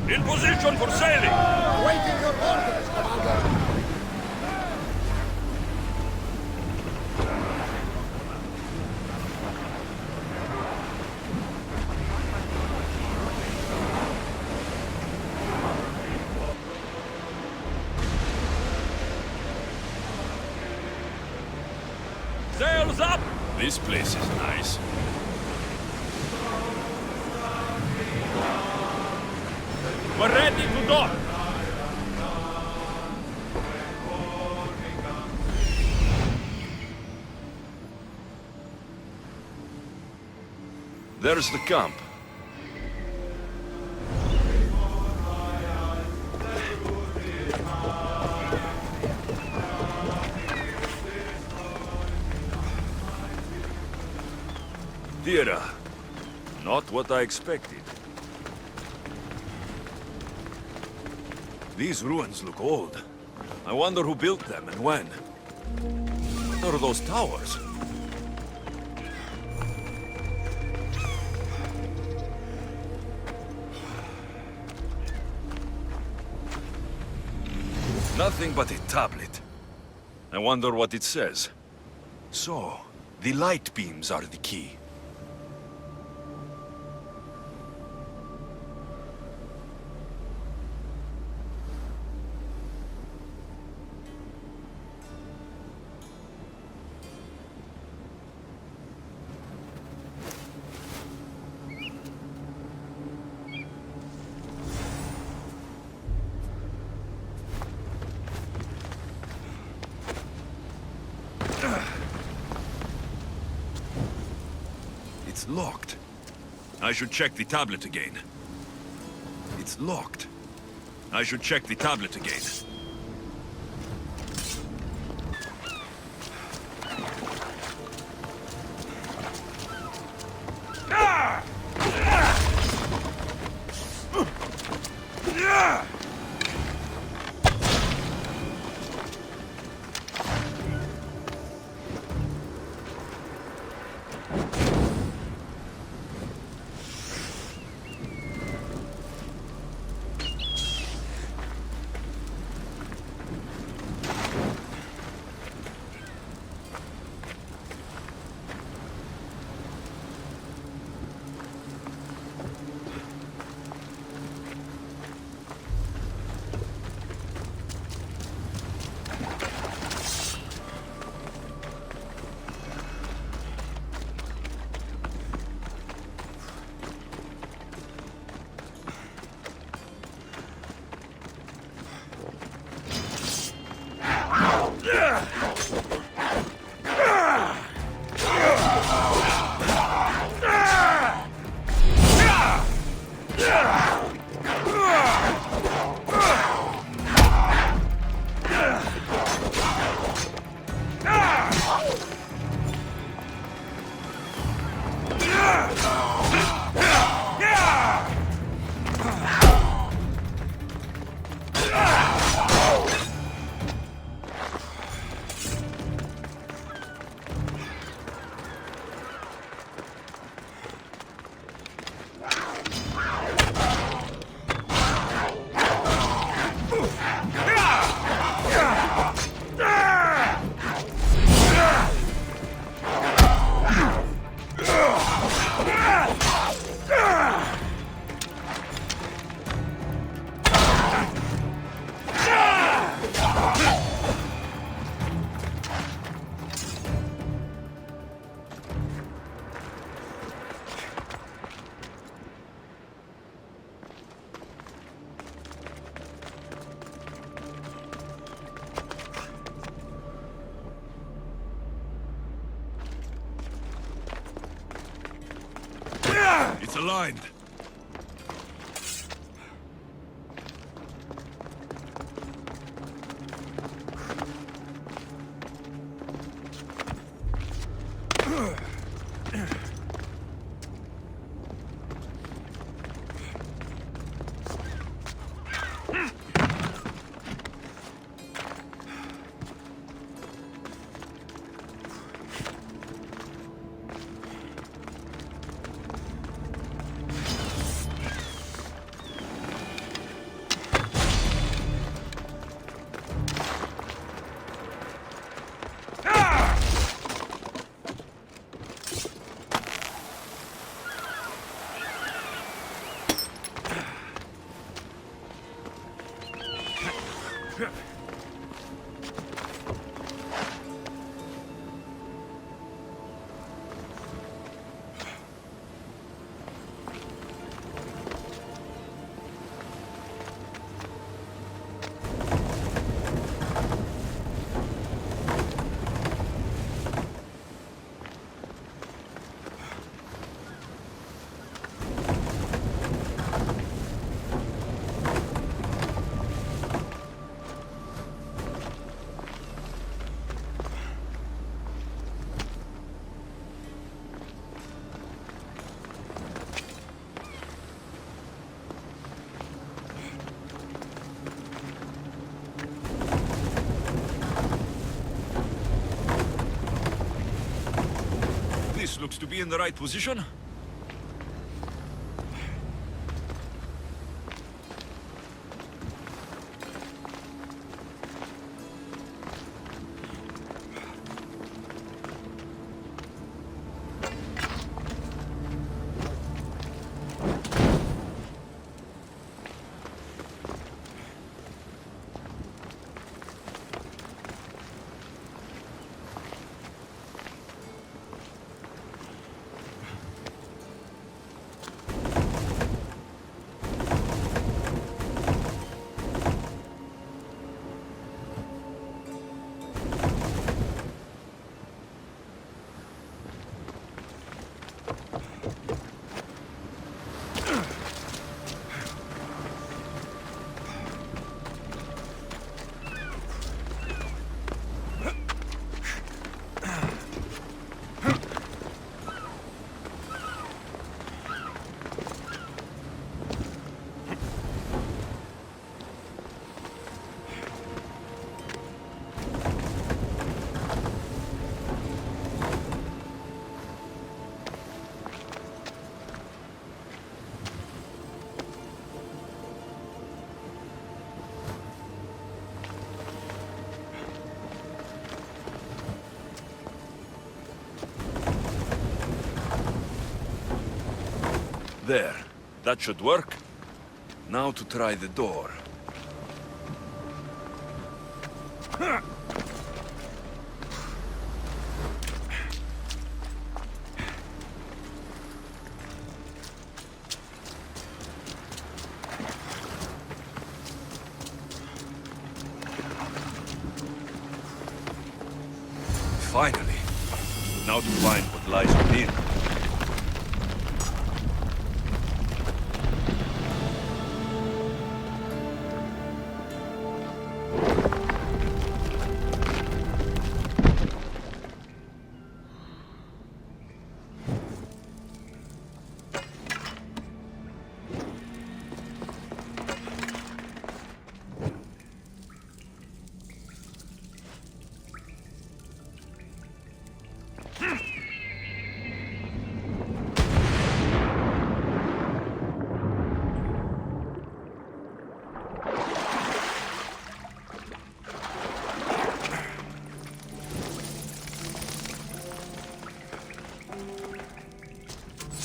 In position for sailing! Awaiting your orders, Commander! Sails up! This place is nice. We're ready to dock! There's the camp. Theater. Not what I expected. These ruins look old. I wonder who built them and when. What are those towers? Nothing but a tablet. I wonder what it says. So, the light beams are the key. It's locked. I should check the tablet again. It's locked. I should check the tablet again. It's aligned. This looks to be in the right position. There. That should work. Now to try the door. Finally. Now to find what lies within.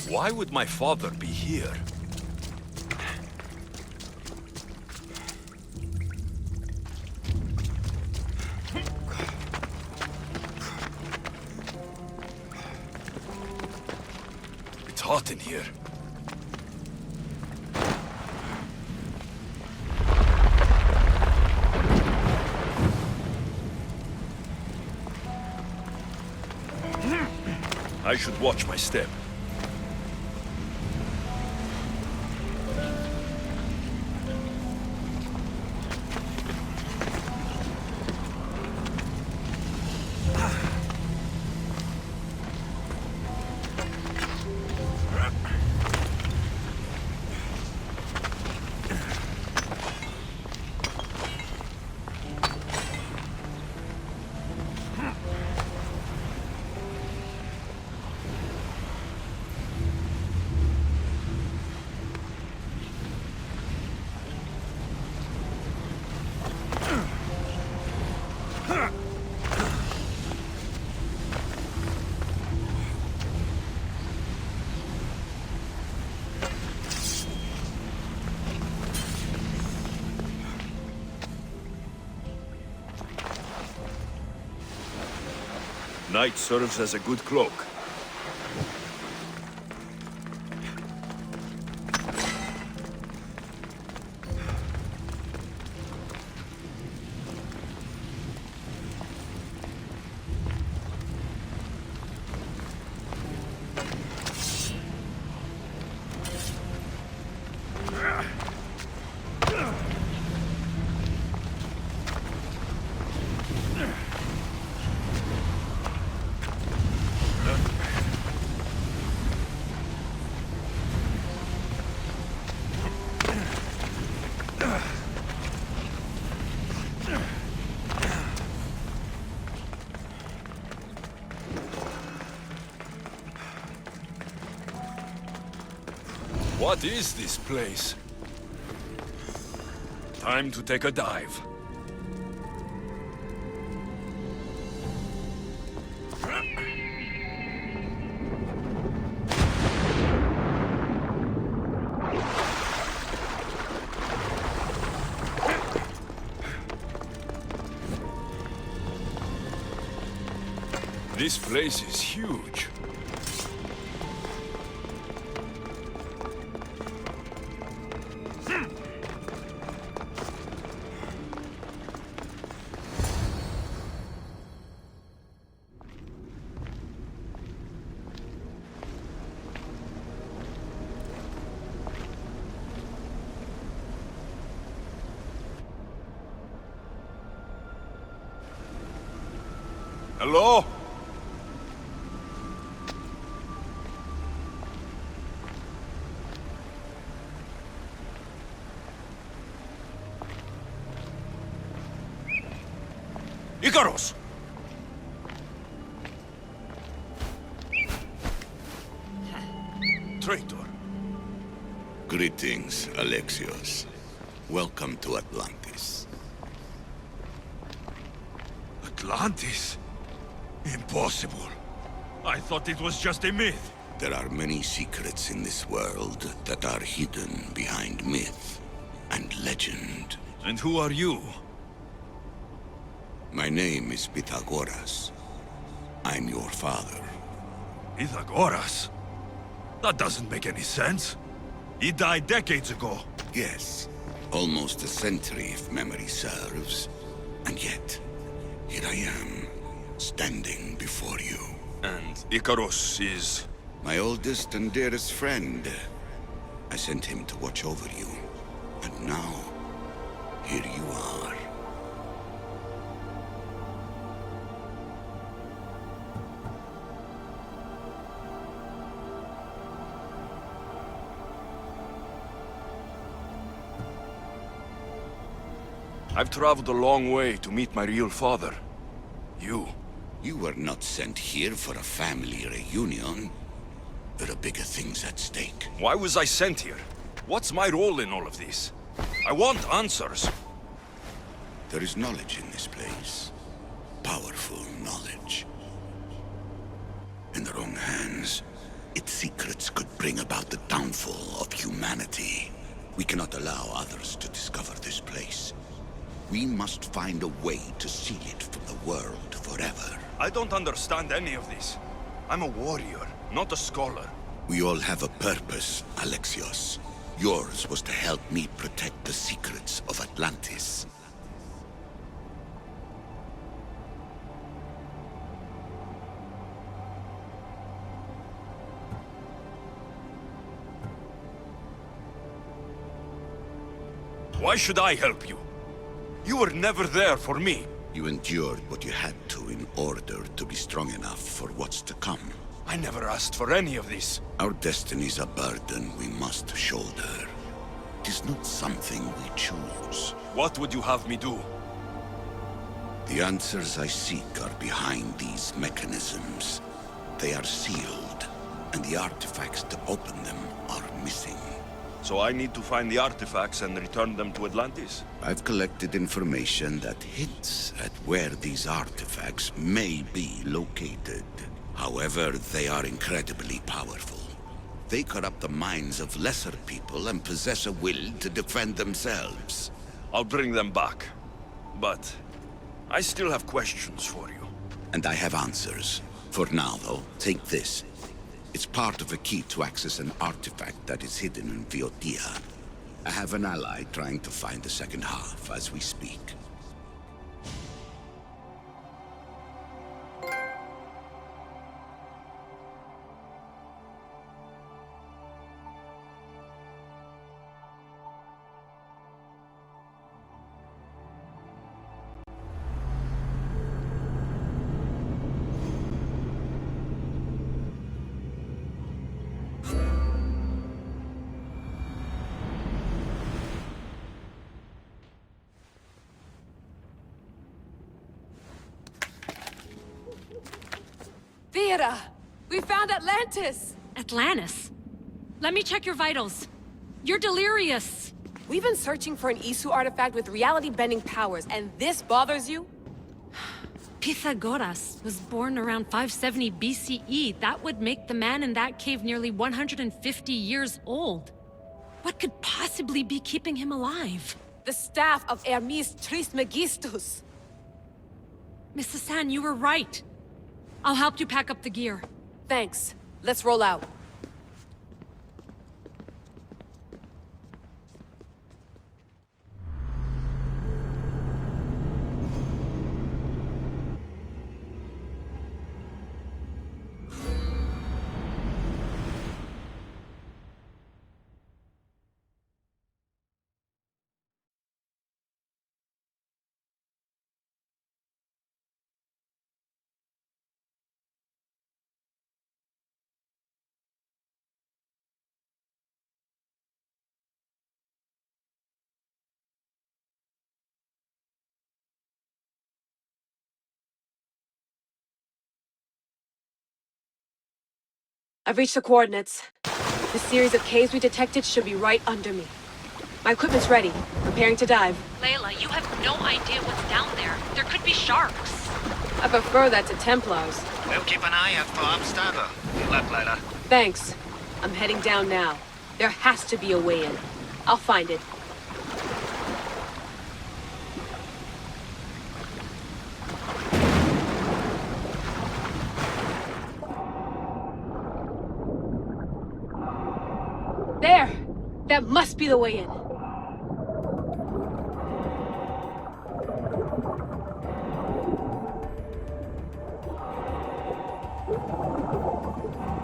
Why would my father be here? It's hot in here. I should watch my step. Night serves as a good cloak. What is this place? Time to take a dive. This place is huge. Hello? Icarus! Traitor. Greetings, Alexios. Welcome to Atlantis. Atlantis? Impossible. I thought it was just a myth. There are many secrets in this world that are hidden behind myth and legend. And who are you? My name is Pythagoras. I'm your father. Pythagoras? That doesn't make any sense. He died decades ago. Yes, almost a century if memory serves. And yet, here I am, standing before you. And Icarus is... My oldest and dearest friend. I sent him to watch over you. And now, here you are. I've traveled a long way to meet my real father. You. You were not sent here for a family reunion. There are bigger things at stake. Why was I sent here? What's my role in all of this? I want answers. There is knowledge in this place. Powerful knowledge. In the wrong hands, its secrets could bring about the downfall of humanity. We cannot allow others to discover this place. We must find a way to seal it from the world forever. I don't understand any of this. I'm a warrior, not a scholar. We all have a purpose, Alexios. Yours was to help me protect the secrets of Atlantis. Why should I help you? You were never there for me. You endured what you had to in order to be strong enough for what's to come. I never asked for any of this. Our destiny's a burden we must shoulder. It is not something we choose. What would you have me do? The answers I seek are behind these mechanisms. They are sealed, and the artifacts to open them are missing. So I need to find the artifacts and return them to Atlantis? I've collected information that hints at where these artifacts may be located. However, they are incredibly powerful. They corrupt the minds of lesser people and possess a will to defend themselves. I'll bring them back. But I still have questions for you. And I have answers. For now, though, take this. It's part of a key to access an artifact that is hidden in Viotia. I have an ally trying to find the second half as we speak. Theater! We found Atlantis! Atlantis? Let me check your vitals. You're delirious! We've been searching for an Isu artifact with reality-bending powers, and this bothers you? Pythagoras was born around 570 BCE. That would make the man in that cave nearly 150 years old. What could possibly be keeping him alive? The staff of Hermes Trismegistus. Mrs. San, you were right. I'll help you pack up the gear. Thanks. Let's roll out. I've reached the coordinates. The series of caves we detected should be right under me. My equipment's ready. Preparing to dive. Layla, you have no idea what's down there. There could be sharks. I prefer that to Templars. We'll keep an eye out for Abstergo. Good luck, Layla. Thanks. I'm heading down now. There has to be a way in. I'll find it. There! That must be the way in.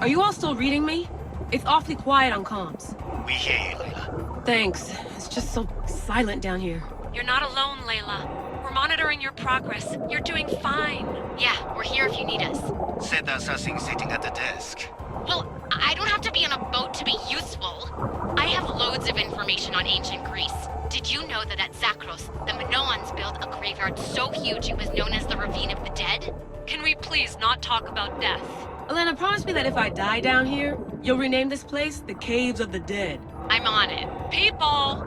Are you all still reading me? It's awfully quiet on comms. We hear you, Layla. Thanks. It's just so silent down here. You're not alone, Layla. We're monitoring your progress. You're doing fine. Yeah, we're here if you need us. Said there's nothing sitting at the desk. Well, I don't have to be on a boat to be useful. I have loads of information on ancient Greece. Did you know that at Zakros, the Minoans built a graveyard so huge it was known as the Ravine of the Dead? Can we please not talk about death? Elena, promise me that if I die down here, you'll rename this place the Caves of the Dead. I'm on it. People!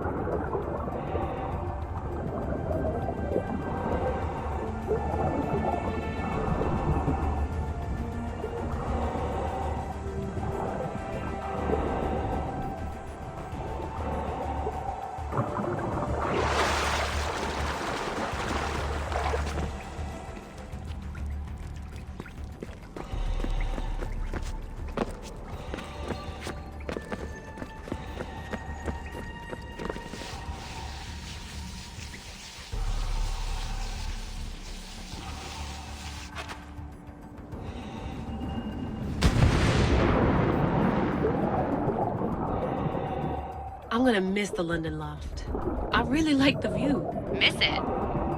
I'm gonna miss the London loft. I really like the view. Miss it?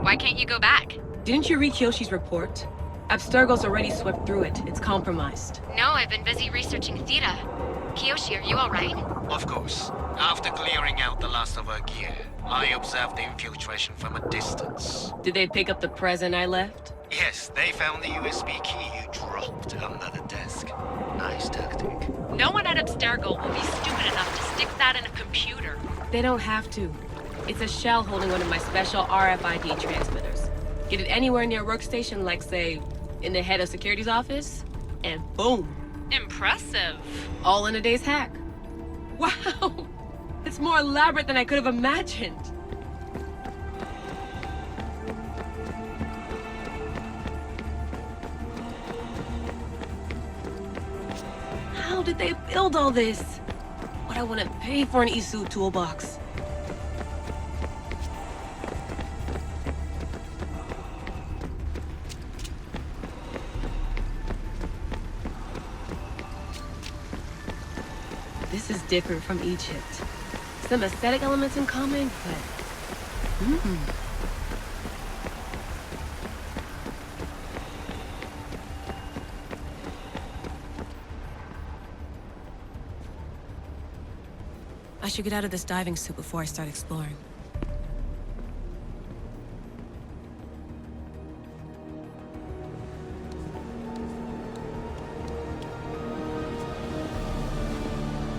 Why can't you go back? Didn't you read Kyoshi's report? Abstergo's already swept through it. It's compromised. No, I've been busy researching Theta. Kiyoshi, are you alright? Of course. After clearing out the last of our gear, I observed the infiltration from a distance. Did they pick up the present I left? Yes, they found the USB key you dropped under the desk. Nice tactic. No one at Abstergo will be stupid enough to stick that in a computer. They don't have to. It's a shell holding one of my special RFID transmitters. Get it anywhere near a workstation, like, say, in the head of security's office, and boom. Impressive. All in a day's hack. Wow! It's more elaborate than I could have imagined. How did they build all this? What I wouldn't pay for an Isu toolbox. This is different from Egypt. Some aesthetic elements in common, but... I should get out of this diving suit before I start exploring.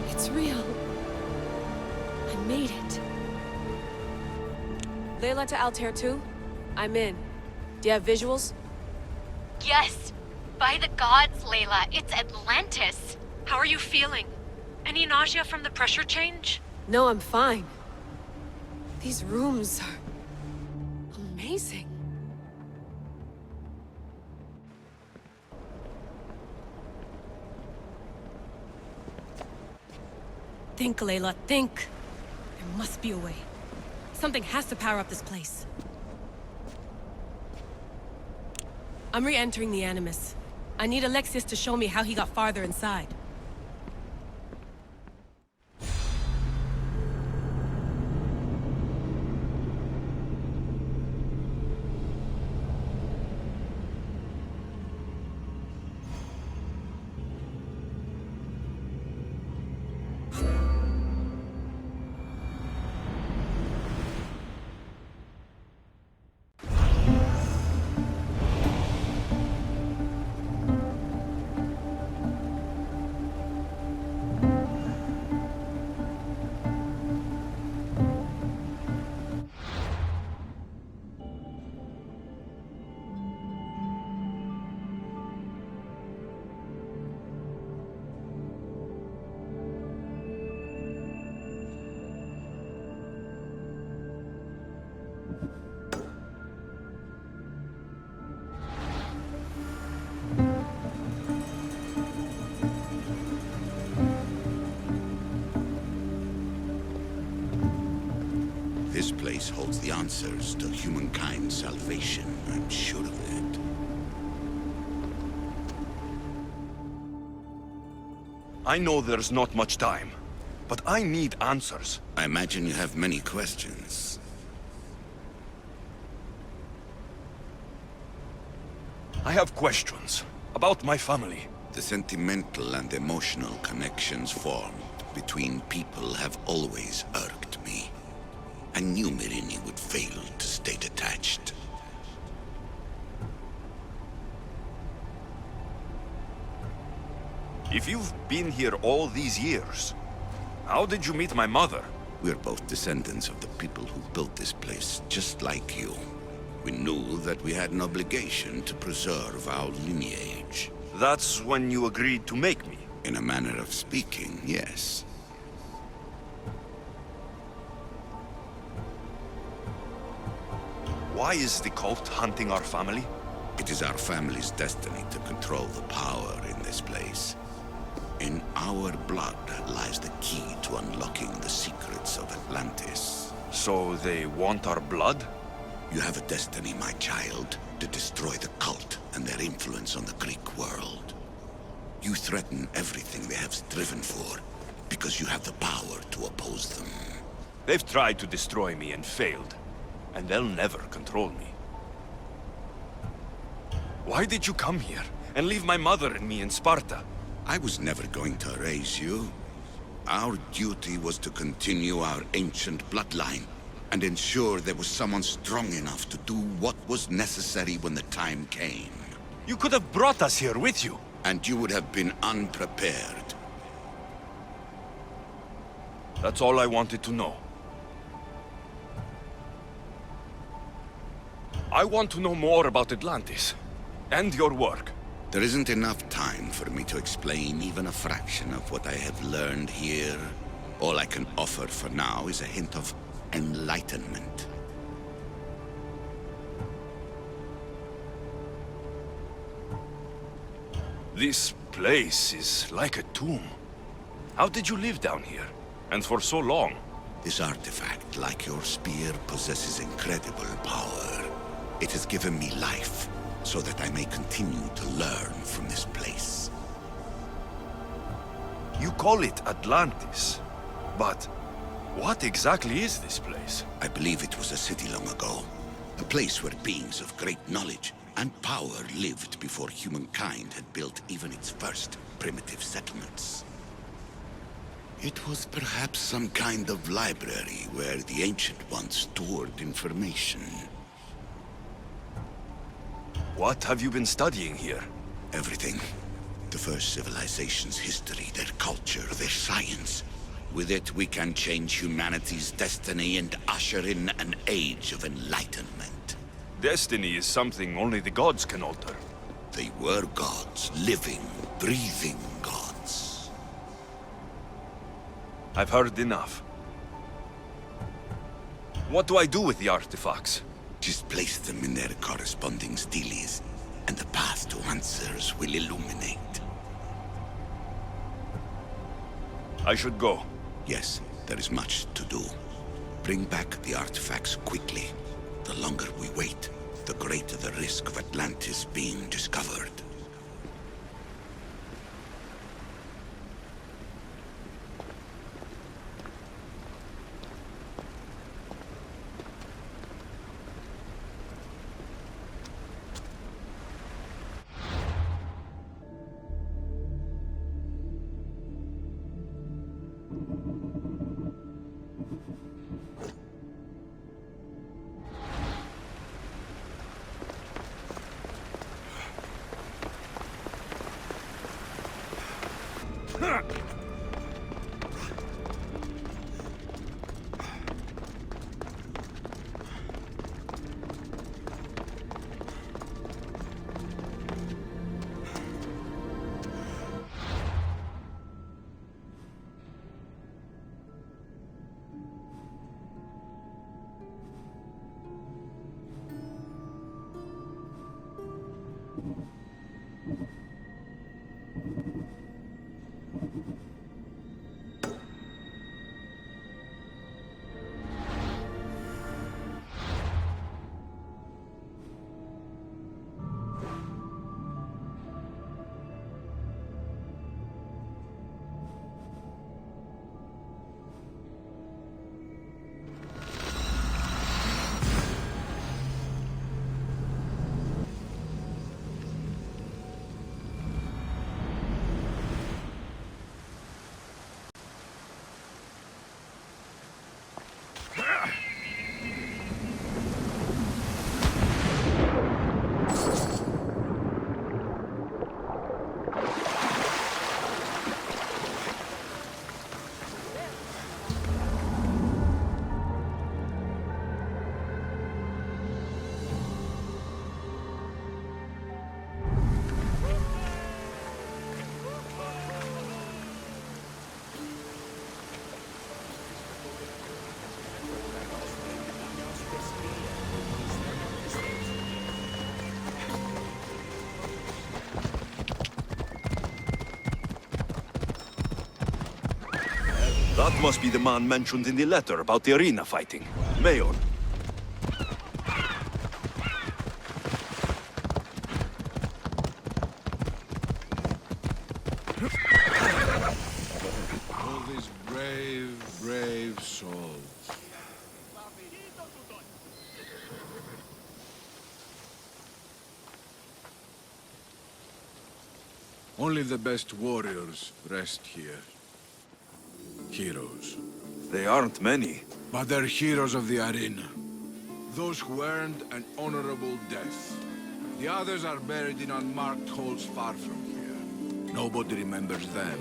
It's real. Layla to Altair 2? I'm in. Do you have visuals? Yes! By the gods, Layla, it's Atlantis! How are you feeling? Any nausea from the pressure change? No, I'm fine. These rooms are amazing. Think, Layla, think. There must be a way. Something has to power up this place. I'm re-entering the Animus. I need Alexius to show me how he got farther inside. This place holds the answers to humankind's salvation, I'm sure of it. I know there's not much time, but I need answers. I imagine you have many questions. I have questions about my family. The sentimental and emotional connections formed between people have always irked me. I knew Myrini would fail to stay detached. If you've been here all these years, how did you meet my mother? We're both descendants of the people who built this place, just like you. We knew that we had an obligation to preserve our lineage. That's when you agreed to make me. In a manner of speaking, yes. Why is the cult hunting our family? It is our family's destiny to control the power in this place. In our blood lies the key to unlocking the secrets of Atlantis. So they want our blood? You have a destiny, my child, to destroy the cult and their influence on the Greek world. You threaten everything they have striven for, because you have the power to oppose them. They've tried to destroy me and failed, and they'll never control me. Why did you come here and leave my mother and me in Sparta? I was never going to erase you. Our duty was to continue our ancient bloodline and ensure there was someone strong enough to do what was necessary when the time came. You could have brought us here with you. And you would have been unprepared. That's all I wanted to know. I want to know more about Atlantis and your work. There isn't enough time for me to explain even a fraction of what I have learned here. All I can offer for now is a hint of enlightenment. This place is like a tomb. How did you live down here? And for so long? This artifact, like your spear, possesses incredible power. It has given me life, so that I may continue to learn from this place. You call it Atlantis, but what exactly is this place? I believe it was a city long ago. A place where beings of great knowledge and power lived before humankind had built even its first primitive settlements. It was perhaps some kind of library where the Ancient Ones stored information. What have you been studying here? Everything. The first civilization's history, their culture, their science. With it, we can change humanity's destiny and usher in an age of enlightenment. Destiny is something only the gods can alter. They were gods, living, breathing gods. I've heard enough. What do I do with the artifacts? Just place them in their corresponding steles, and the path to answers will illuminate. I should go. Yes, there is much to do. Bring back the artifacts quickly. The longer we wait, the greater the risk of Atlantis being discovered. That must be the man mentioned in the letter about the arena fighting. Mayor. All these brave, brave souls. Only the best warriors rest here. Heroes. They aren't many. But they're heroes of the arena. Those who earned an honorable death. The others are buried in unmarked holes far from here. Nobody remembers them.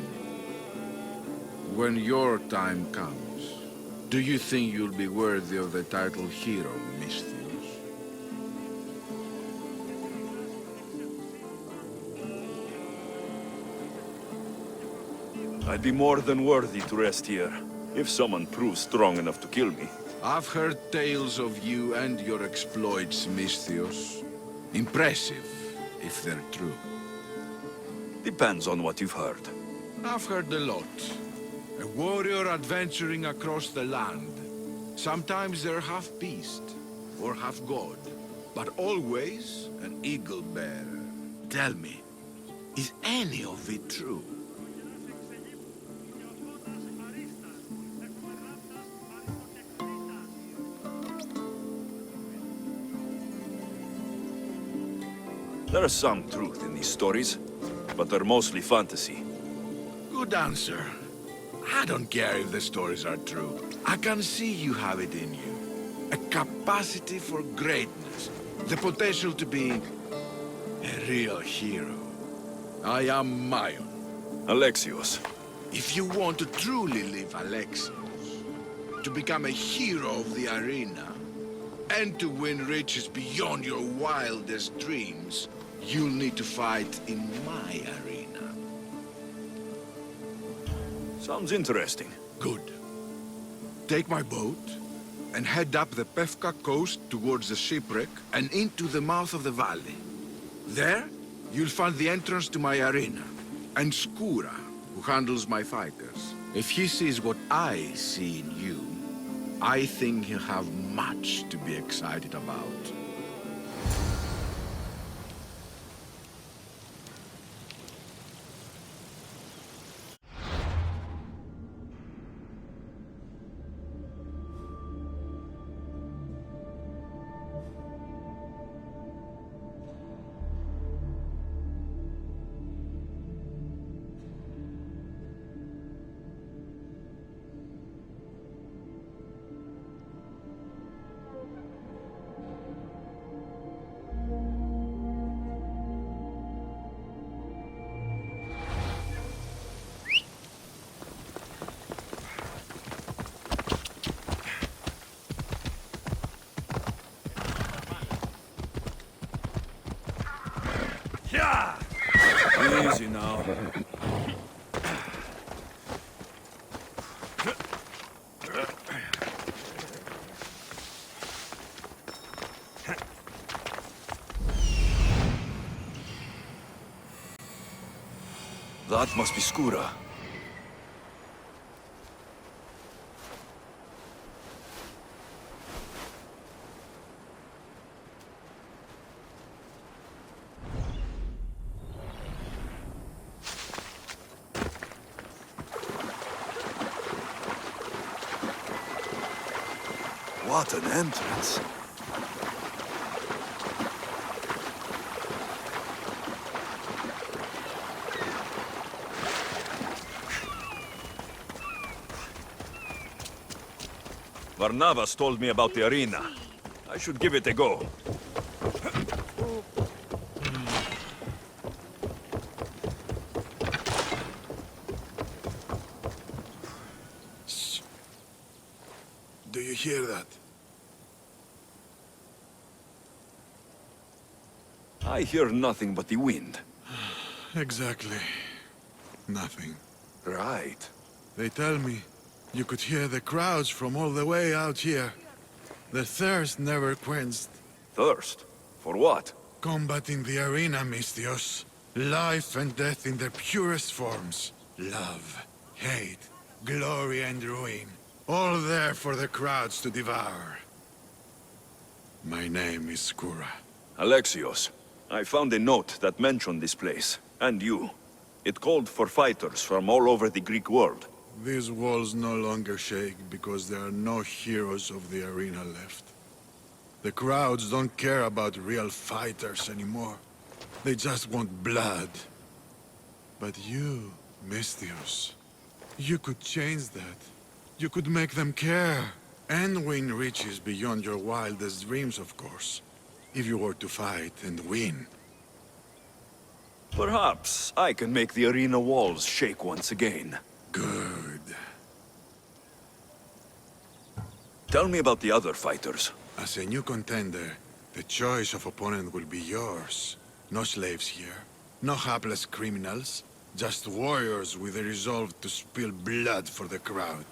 When your time comes, do you think you'll be worthy of the title hero, Misthios? I'd be more than worthy to rest here, if someone proves strong enough to kill me. I've heard tales of you and your exploits, Misthios. Impressive, if they're true. Depends on what you've heard. I've heard a lot. A warrior adventuring across the land. Sometimes they're half beast, or half god, but always an eagle bearer. Tell me, is any of it true? There is some truth in these stories, but they're mostly fantasy. Good answer. I don't care if the stories are true. I can see you have it in you. A capacity for greatness. The potential to be a real hero. I am Mayon. Alexios. If you want to truly live Alexios, to become a hero of the arena, and to win riches beyond your wildest dreams, you'll need to fight in my arena. Sounds interesting. Good. Take my boat and head up the Pefka coast towards the shipwreck and into the mouth of the valley. There, you'll find the entrance to my arena, and Skura, who handles my fighters. If he sees what I see in you, I think he'll have much to be excited about. Easy now. That must be Skura. What an entrance. Barnabas told me about the arena. I should give it a go. Do you hear that? I hear nothing but the wind. Exactly. Nothing. Right. They tell me you could hear the crowds from all the way out here. The thirst never quenched. Thirst? For what? Combat in the arena, Misthios. Life and death in their purest forms. Love, hate, glory and ruin. All there for the crowds to devour. My name is Skura. Alexios, I found a note that mentioned this place, and you. It called for fighters from all over the Greek world. These walls no longer shake because there are no heroes of the arena left. The crowds don't care about real fighters anymore. They just want blood. But you, Misthios, you could change that. You could make them care. And win riches beyond your wildest dreams, of course. If you were to fight and win. Perhaps I can make the arena walls shake once again. Good. Tell me about the other fighters. As a new contender, the choice of opponent will be yours. No slaves here. No hapless criminals. Just warriors with a resolve to spill blood for the crowd.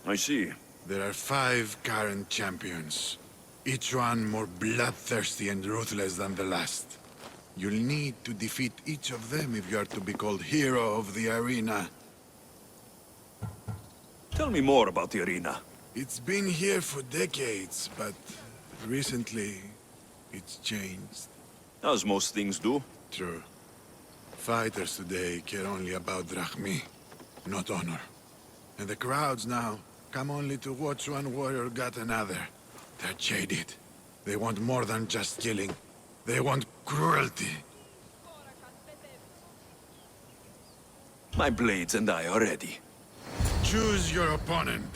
I see. There are 5 current champions. Each one more bloodthirsty and ruthless than the last. You'll need to defeat each of them if you are to be called hero of the arena. Tell me more about the arena. It's been here for decades, but recently it's changed. As most things do. True. Fighters today care only about drachmi, not honor. And the crowds now come only to watch one warrior gut another. They're jaded. They want more than just killing. They want cruelty. My blades and I are ready. Choose your opponent.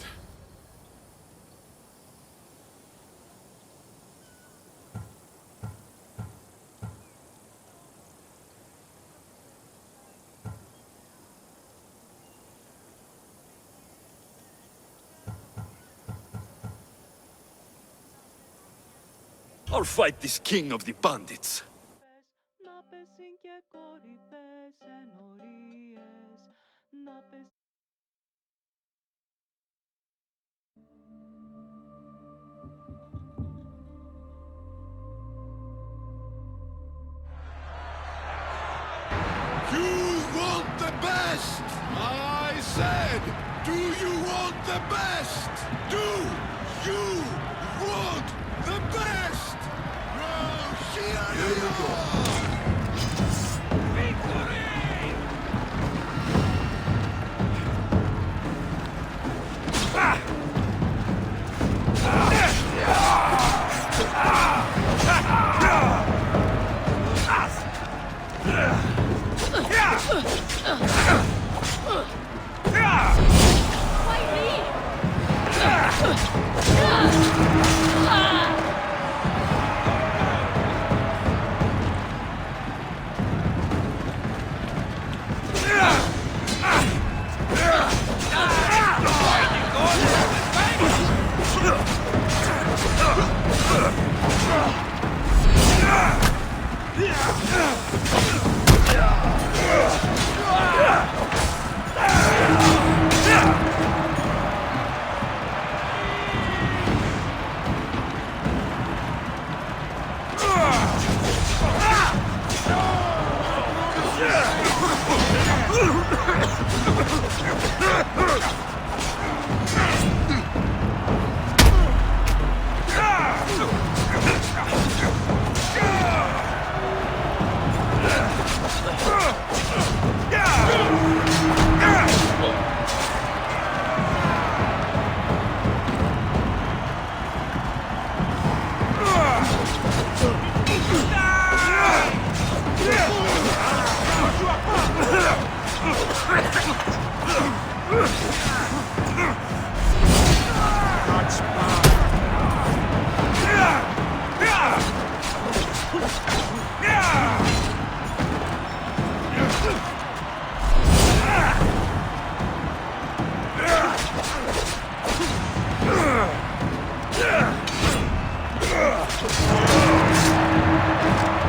or fight this king of the bandits. You want the best! I said, do you want the best? Do you want the best? Here you go! Victory!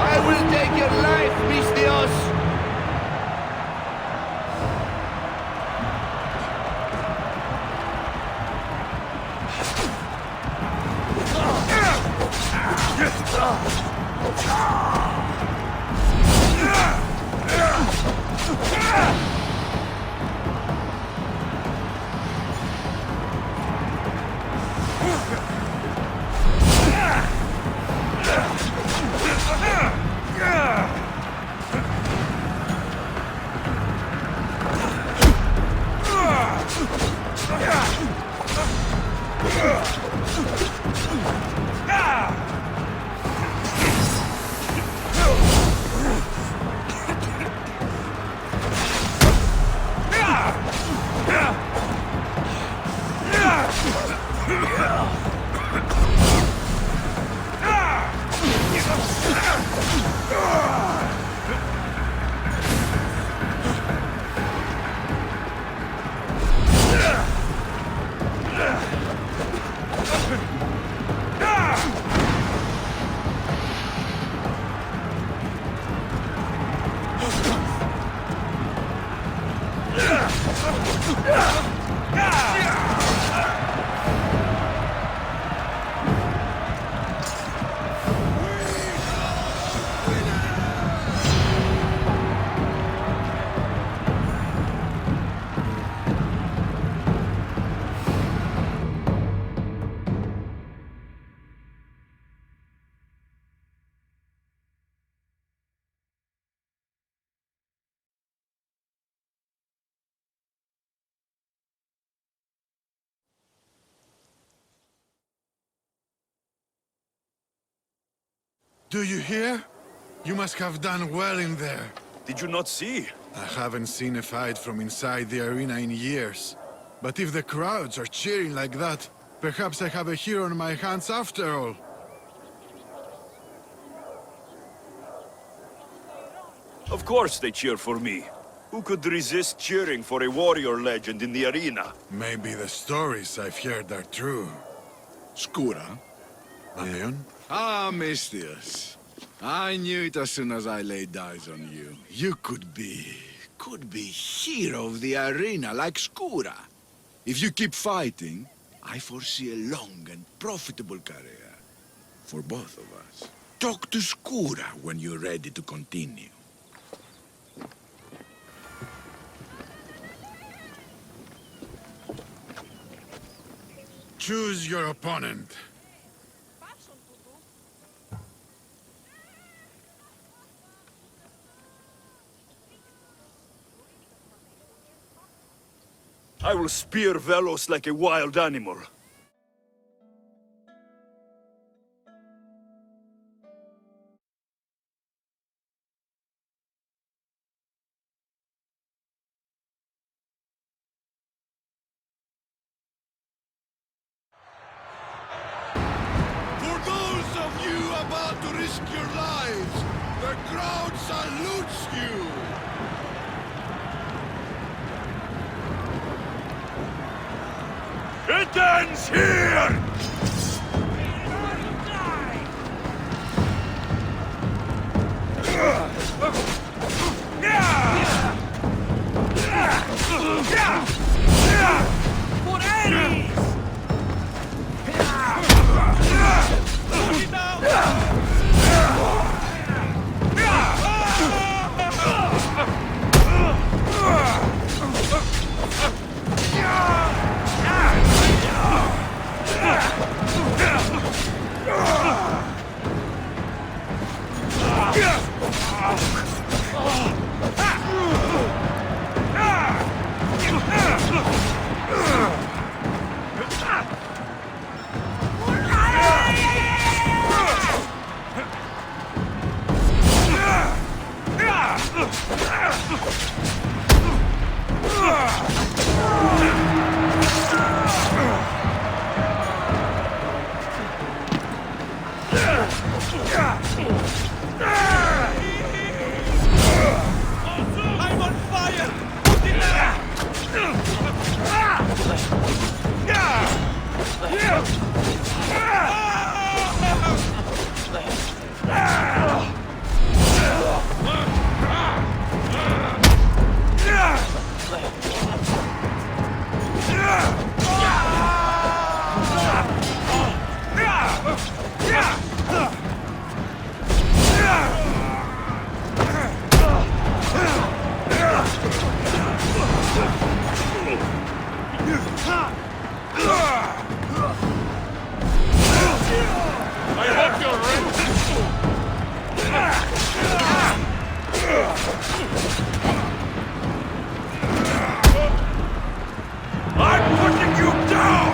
I will take your life, mis Dios! Do you hear? You must have done well in there. Did you not see? I haven't seen a fight from inside the arena in years. But if the crowds are cheering like that, perhaps I have a hero on my hands after all. Of course they cheer for me. Who could resist cheering for a warrior legend in the arena? Maybe the stories I've heard are true. Skura, Leon? Ah, Mistius. I knew it as soon as I laid eyes on you. You could be hero of the arena like Skura. If you keep fighting, I foresee a long and profitable career. For both of us. Talk to Skura when you're ready to continue. Choose your opponent. I will spear Velos like a wild animal. For those of you about to risk your lives, the crowd salutes you! It ends here! For Ares! I'm on fire! Put it out! I'm putting you down!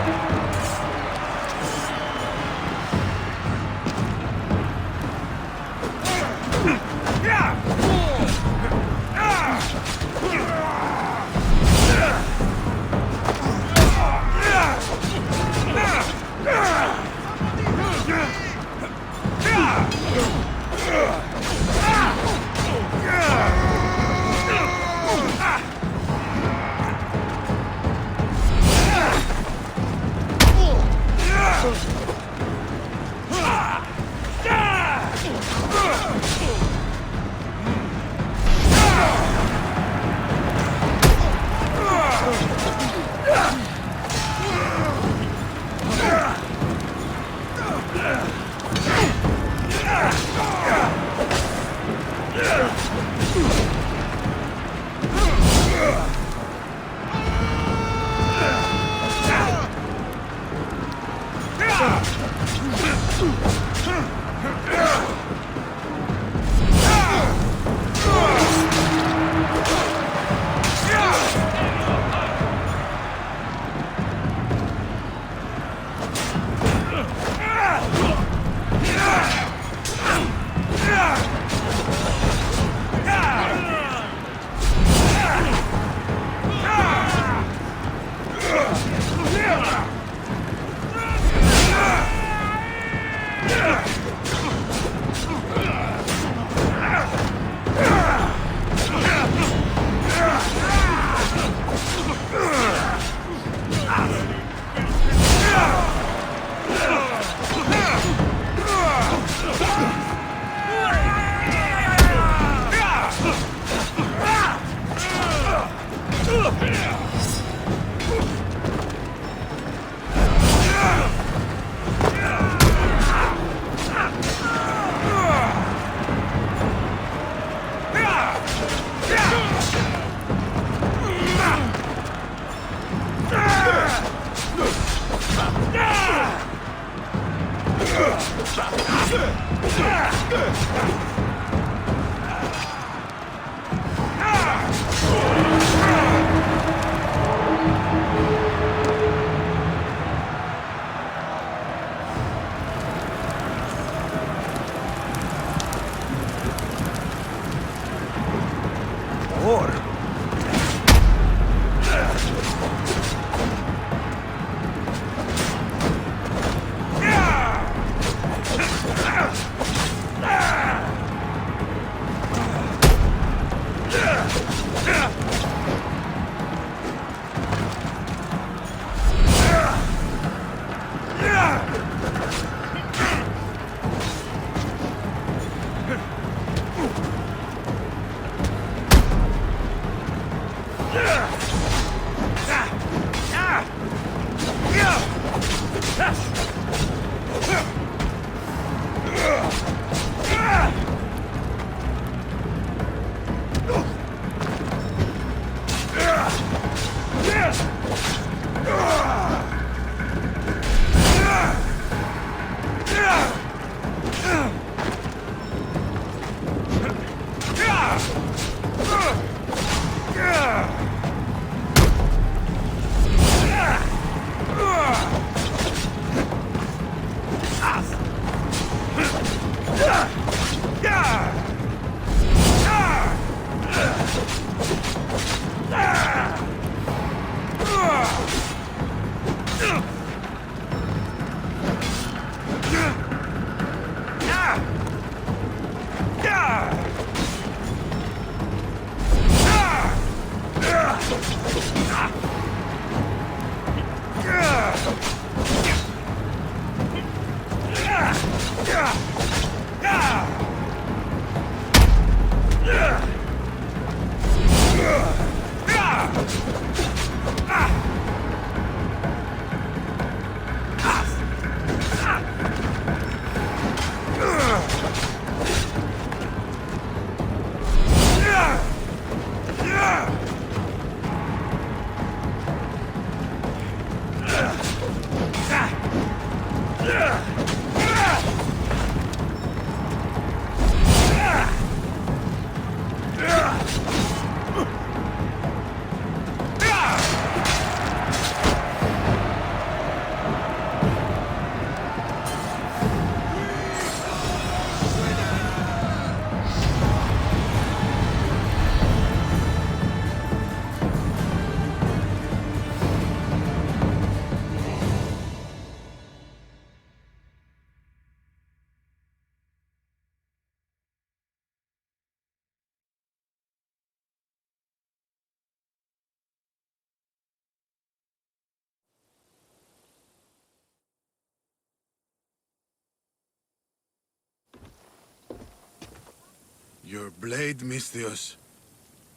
Your blade, Misthios.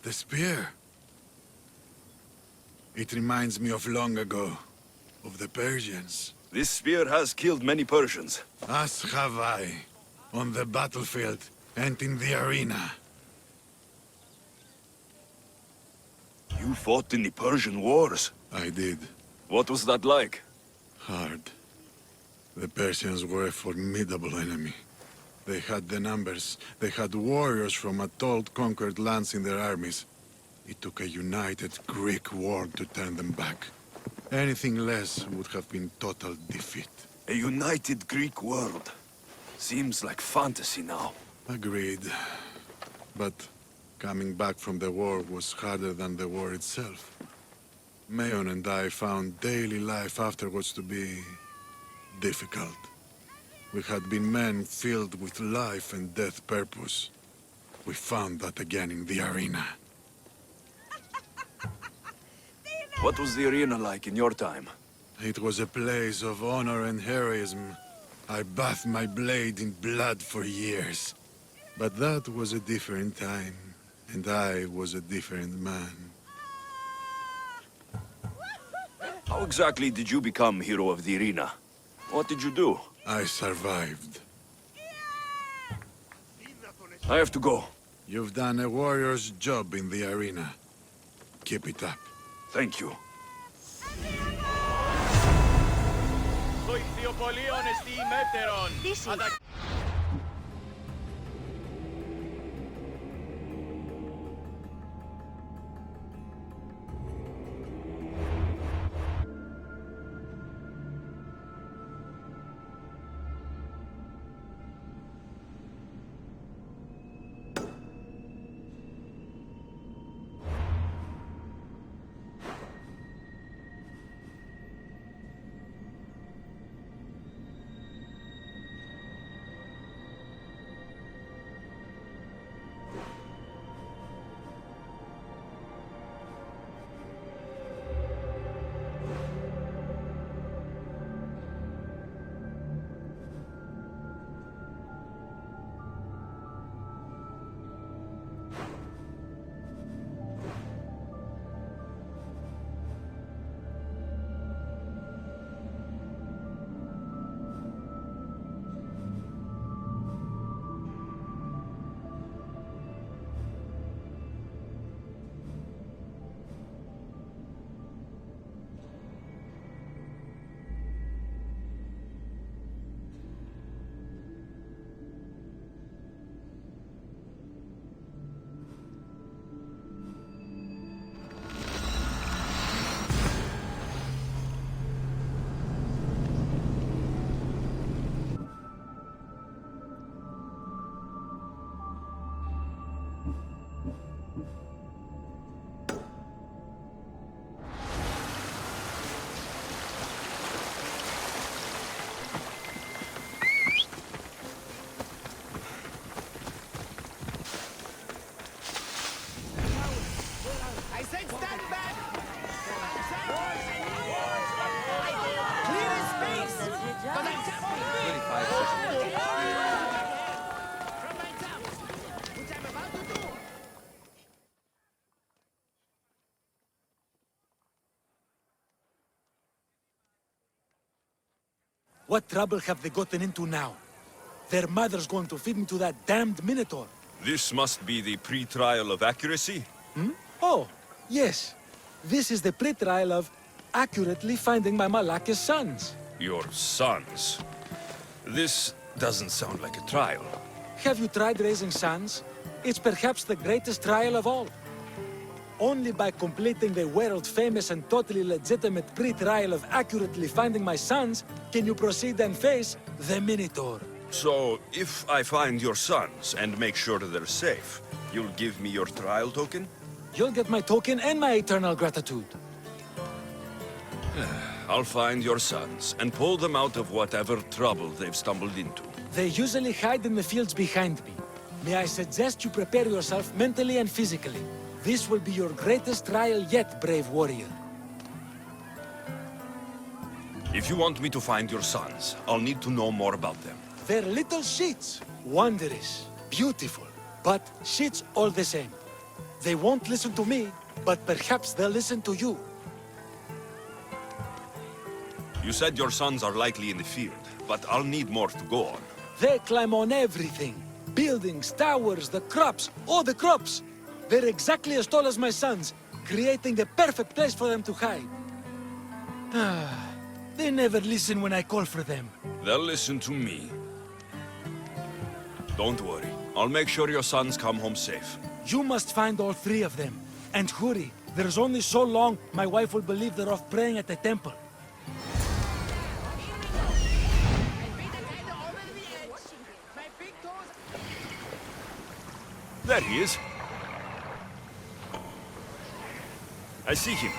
The spear. It reminds me of long ago, of the Persians. This spear has killed many Persians. As have I, on the battlefield and in the arena. You fought in the Persian wars? I did. What was that like? Hard. The Persians were a formidable enemy. They had the numbers. They had warriors from Atoll conquered lands in their armies. It took a united Greek world to turn them back. Anything less would have been total defeat. A united Greek world. Seems like fantasy now. Agreed. But coming back from the war was harder than the war itself. Mayon and I found daily life afterwards to be difficult. We had been men filled with life and death purpose. We found that again in the arena. What was the arena like in your time? It was a place of honor and heroism. I bathed my blade in blood for years. But that was a different time, and I was a different man. How exactly did you become hero of the arena? What did you do? I survived. I have to go. You've done a warrior's job in the arena. Keep it up. Thank you. What trouble have they gotten into now? Their mother's going to feed me to that damned Minotaur. This must be the pre-trial of accuracy? Oh, yes. This is the pre-trial of accurately finding my Malaka's sons. Your sons? This doesn't sound like a trial. Have you tried raising sons? It's perhaps the greatest trial of all. Only by completing the world-famous and totally legitimate pre-trial of accurately finding my sons can you proceed and face the Minotaur. So, if I find your sons and make sure they're safe, you'll give me your trial token? You'll get my token and my eternal gratitude. I'll find your sons and pull them out of whatever trouble they've stumbled into. They usually hide in the fields behind me. May I suggest you prepare yourself mentally and physically. This will be your greatest trial yet, brave warrior. If you want me to find your sons, I'll need to know more about them. They're little shits. Wondrous, beautiful, but shits all the same. They won't listen to me, but perhaps they'll listen to you. You said your sons are likely in the field, but I'll need more to go on. They climb on everything. Buildings, towers, the crops, all the crops. They're exactly as tall as my sons, creating the perfect place for them to hide. They never listen when I call for them. They'll listen to me. Don't worry. I'll make sure your sons come home safe. You must find all three of them. And hurry. There's only so long my wife will believe they're off praying at the temple. There he is. I see him.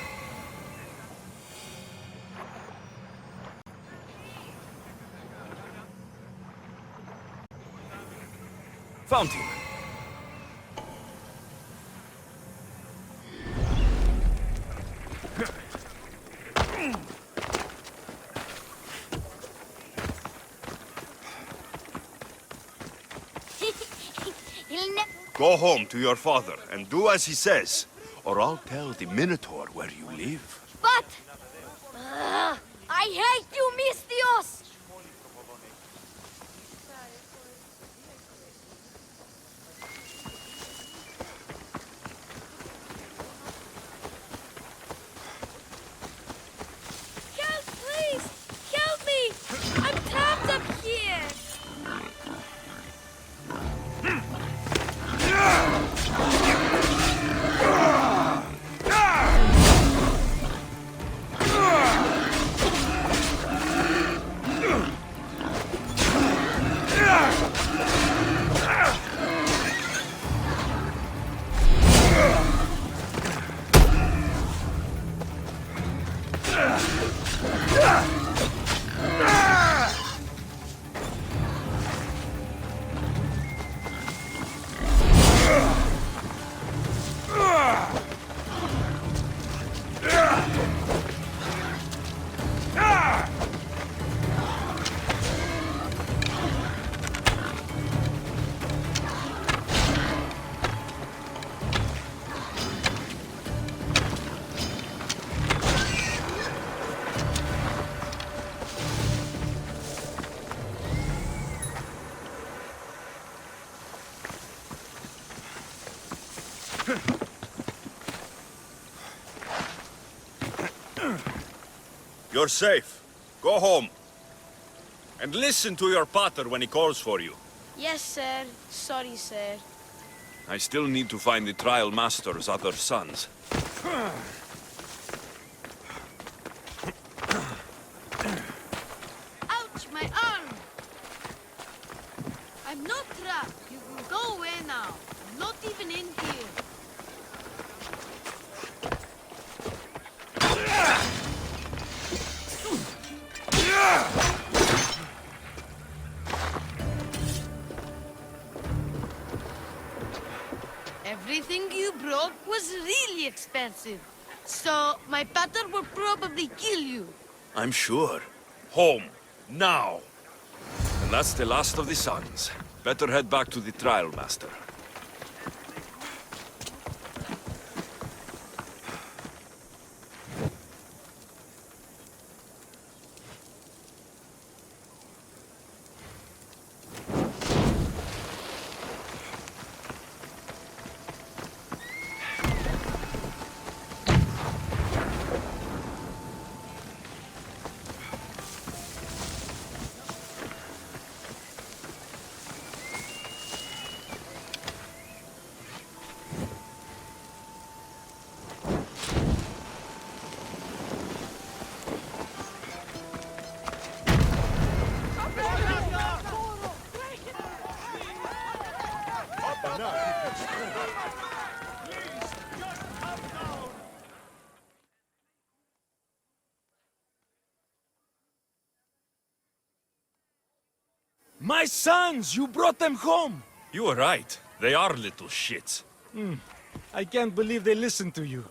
Found him. Go home to your father and do as he says, or I'll tell the Minotaur where you live. But... I hate you, mis Dios! Help, please! Help me! I'm trapped up here! You're safe. Go home. And listen to your pater when he calls for you. Yes, sir. Sorry, sir. I still need to find the trial master's other sons. Ouch, my arm! I'm not trapped. You can go away now. I'm not even in here. Everything you broke was really expensive. So, my pater will probably kill you. I'm sure. Home. Now. And that's the last of the sons. Better head back to the trial master. My sons! You brought them home! You were right. They are little shits. I can't believe they listened to you.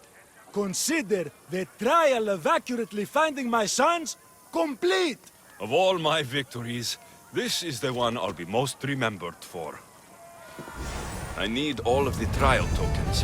Consider the trial of accurately finding my sons complete! Of all my victories, this is the one I'll be most remembered for. I need all of the trial tokens.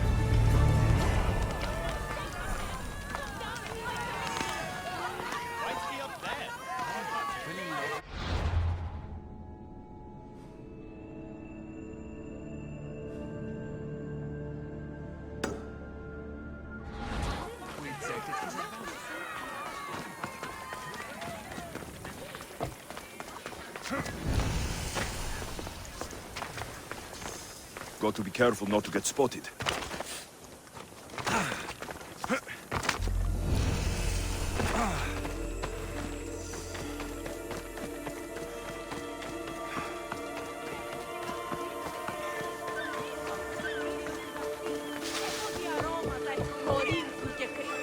Got to be careful not to get spotted.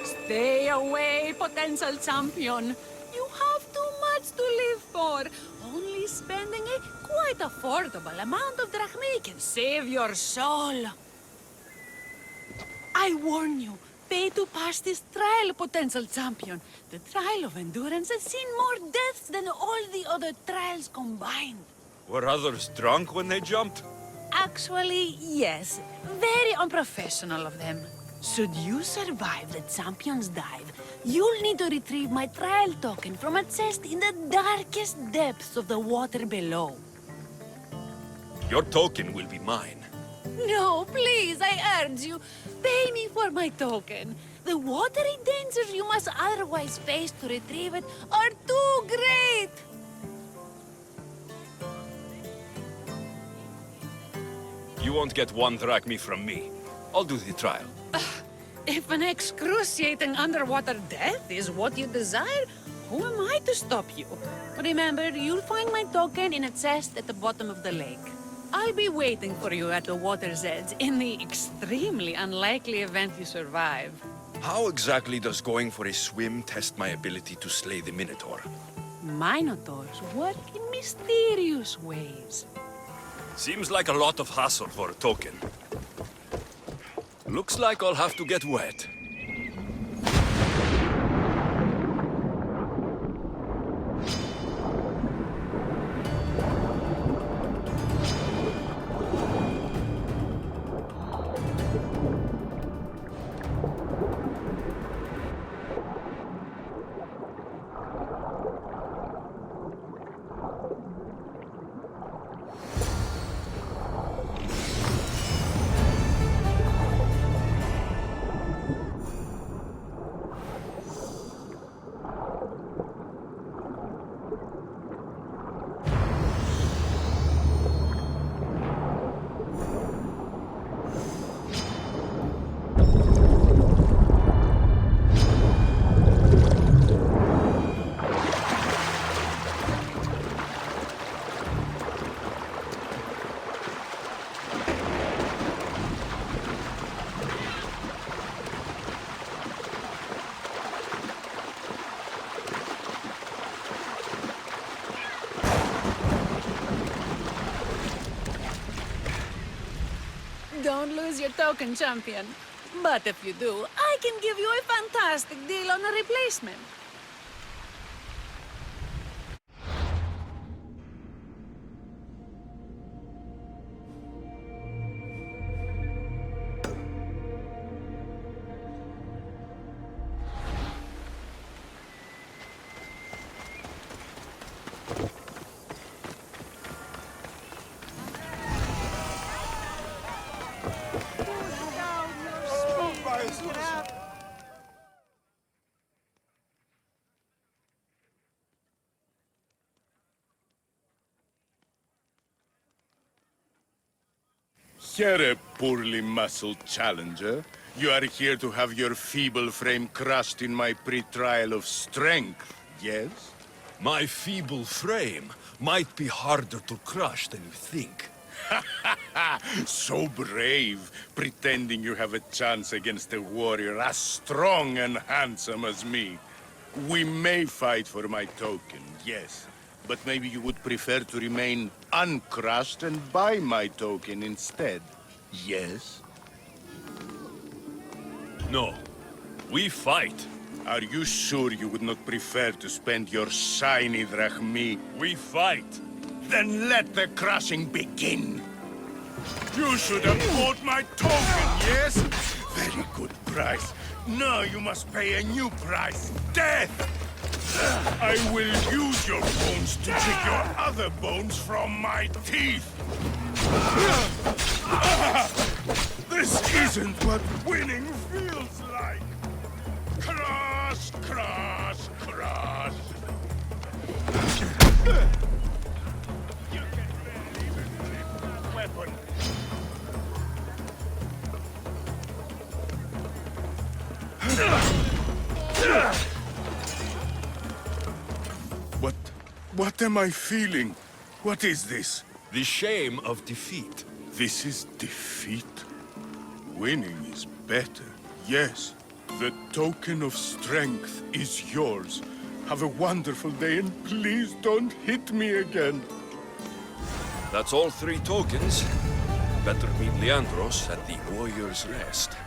Stay away, potential champion. You have too much to live for. Only spending a quite affordable amount of drachmae can save your soul. I warn you, pay to pass this trial, potential champion. The trial of endurance has seen more deaths than all the other trials combined. Were others drunk when they jumped? Actually, yes. Very unprofessional of them. Should you survive the champion's dive, you'll need to retrieve my trial token from a chest in the darkest depths of the water below. Your token will be mine. No, please, I urge you. Pay me for my token. The watery dangers you must otherwise face to retrieve it are too great. You won't get one drachme from me. I'll do the trial. If an excruciating underwater death is what you desire, who am I to stop you? Remember, you'll find my token in a chest at the bottom of the lake. I'll be waiting for you at the water's edge in the extremely unlikely event you survive. How exactly does going for a swim test my ability to slay the Minotaur? Minotaurs work in mysterious ways. Seems like a lot of hassle for a token. Looks like I'll have to get wet. Don't lose your token, champion. But if you do, I can give you a fantastic deal on a replacement. Here, poorly muscled challenger. You are here to have your feeble frame crushed in my pre-trial of strength, yes? My feeble frame might be harder to crush than you think. So brave, pretending you have a chance against a warrior as strong and handsome as me. We may fight for my token, yes. But maybe you would prefer to remain uncrushed and buy my token instead. Yes? No. We fight. Are you sure you would not prefer to spend your shiny drachmi? We fight. Then let the crushing begin. You should have bought my token, yes? Very good price. Now you must pay a new price. Death! I will use your bones to take your other bones from my teeth. This isn't what winning feels like. Crush, crush, crush. You can barely even lift that weapon. What am I feeling? What is this? The shame of defeat. This is defeat? Winning is better, yes. The token of strength is yours. Have a wonderful day and please don't hit me again. That's all 3 tokens. Better meet Leandros at the Warrior's Rest.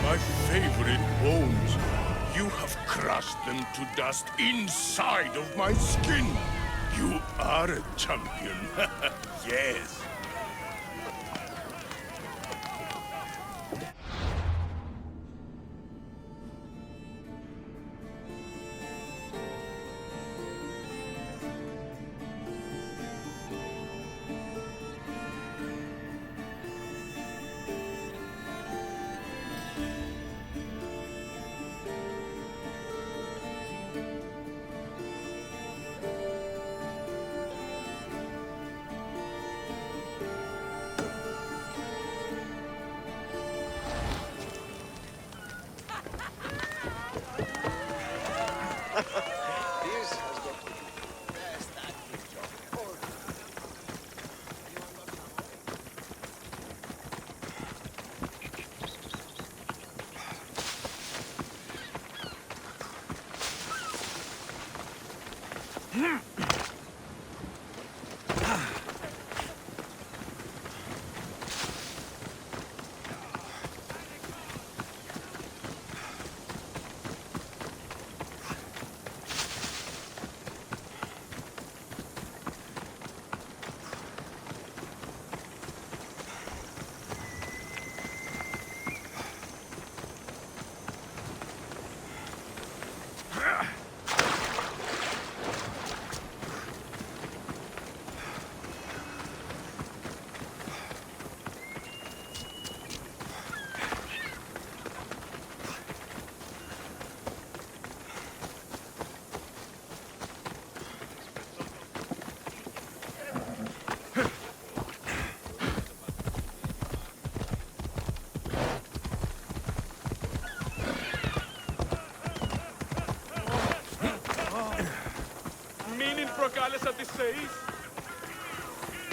My favorite bones. You have crushed them to dust inside of my skin. You are a champion. Yes.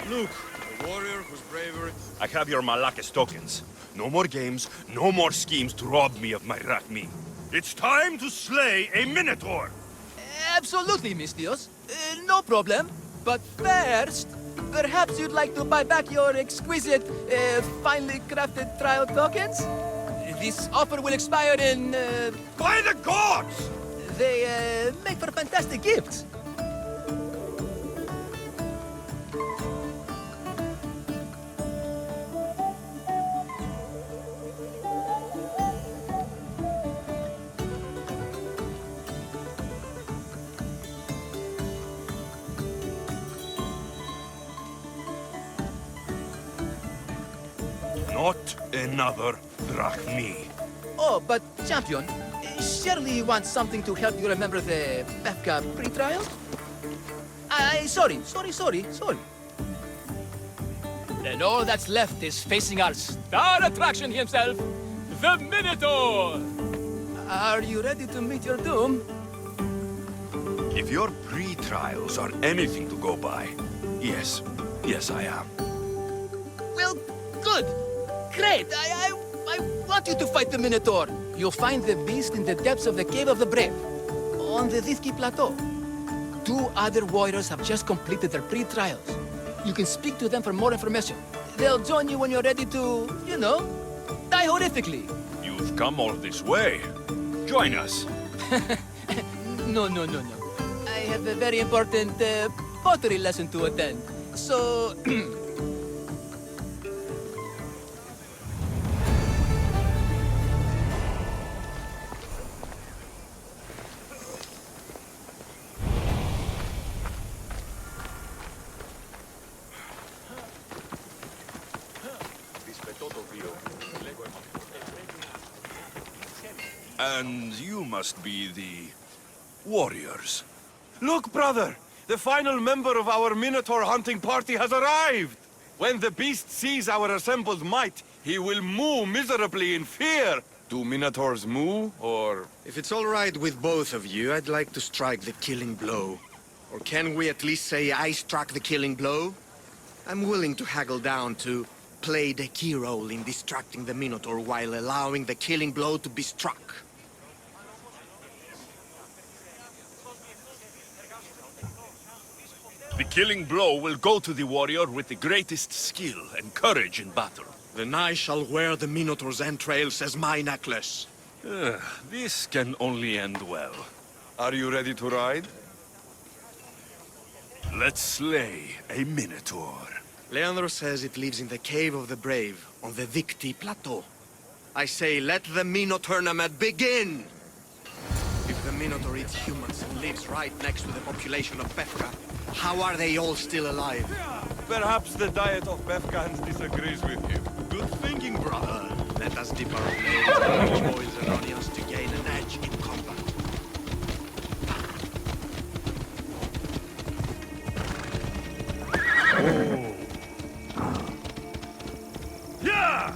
Look, a warrior whose bravery... I have your Malakis tokens. No more games, no more schemes to rob me of my Rakmi. It's time to slay a Minotaur! Absolutely, Mistios. No problem. But first, perhaps you'd like to buy back your exquisite, finely crafted trial tokens? This offer will expire in... By the gods! They make for fantastic gifts. Not another Drachmi. Oh, but champion, surely you want something to help you remember the Befka pre-trial? Sorry. Then all that's left is facing our star attraction himself, the Minotaur! Are you ready to meet your doom? If your pre-trials are anything to go by, Yes. Yes, I am. Well, good. Great. I want you to fight the Minotaur. You'll find the beast in the depths of the Cave of the Brave, on the Thithki Plateau. 2 other warriors have just completed their pre-trials. You can speak to them for more information. They'll join you when you're ready to, you know, die horrifically. You've come all this way. Join us. No. I have a very important pottery lesson to attend. So... And you must be the warriors. Look, brother! The final member of our Minotaur hunting party has arrived! When the beast sees our assembled might, he will moo miserably in fear. Do Minotaurs moo, or...? If it's all right with both of you, I'd like to strike the killing blow. Or can we at least say I struck the killing blow? I'm willing to haggle down to play the key role in distracting the Minotaur while allowing the killing blow to be struck. The killing blow will go to the warrior with the greatest skill and courage in battle. Then I shall wear the Minotaur's entrails as my necklace. This can only end well. Are you ready to ride? Let's slay a Minotaur. Leandro says it lives in the Cave of the Brave, on the Thithki Plateau. I say, let the Minotaur tournament begin! If the Minotaur eats humans and lives right next to the population of Befka, how are they all still alive? Perhaps the diet of Befkans disagrees with you. Good thinking, brother. Let us dip our blades in oils and onions to gain an edge in combat. Yeah!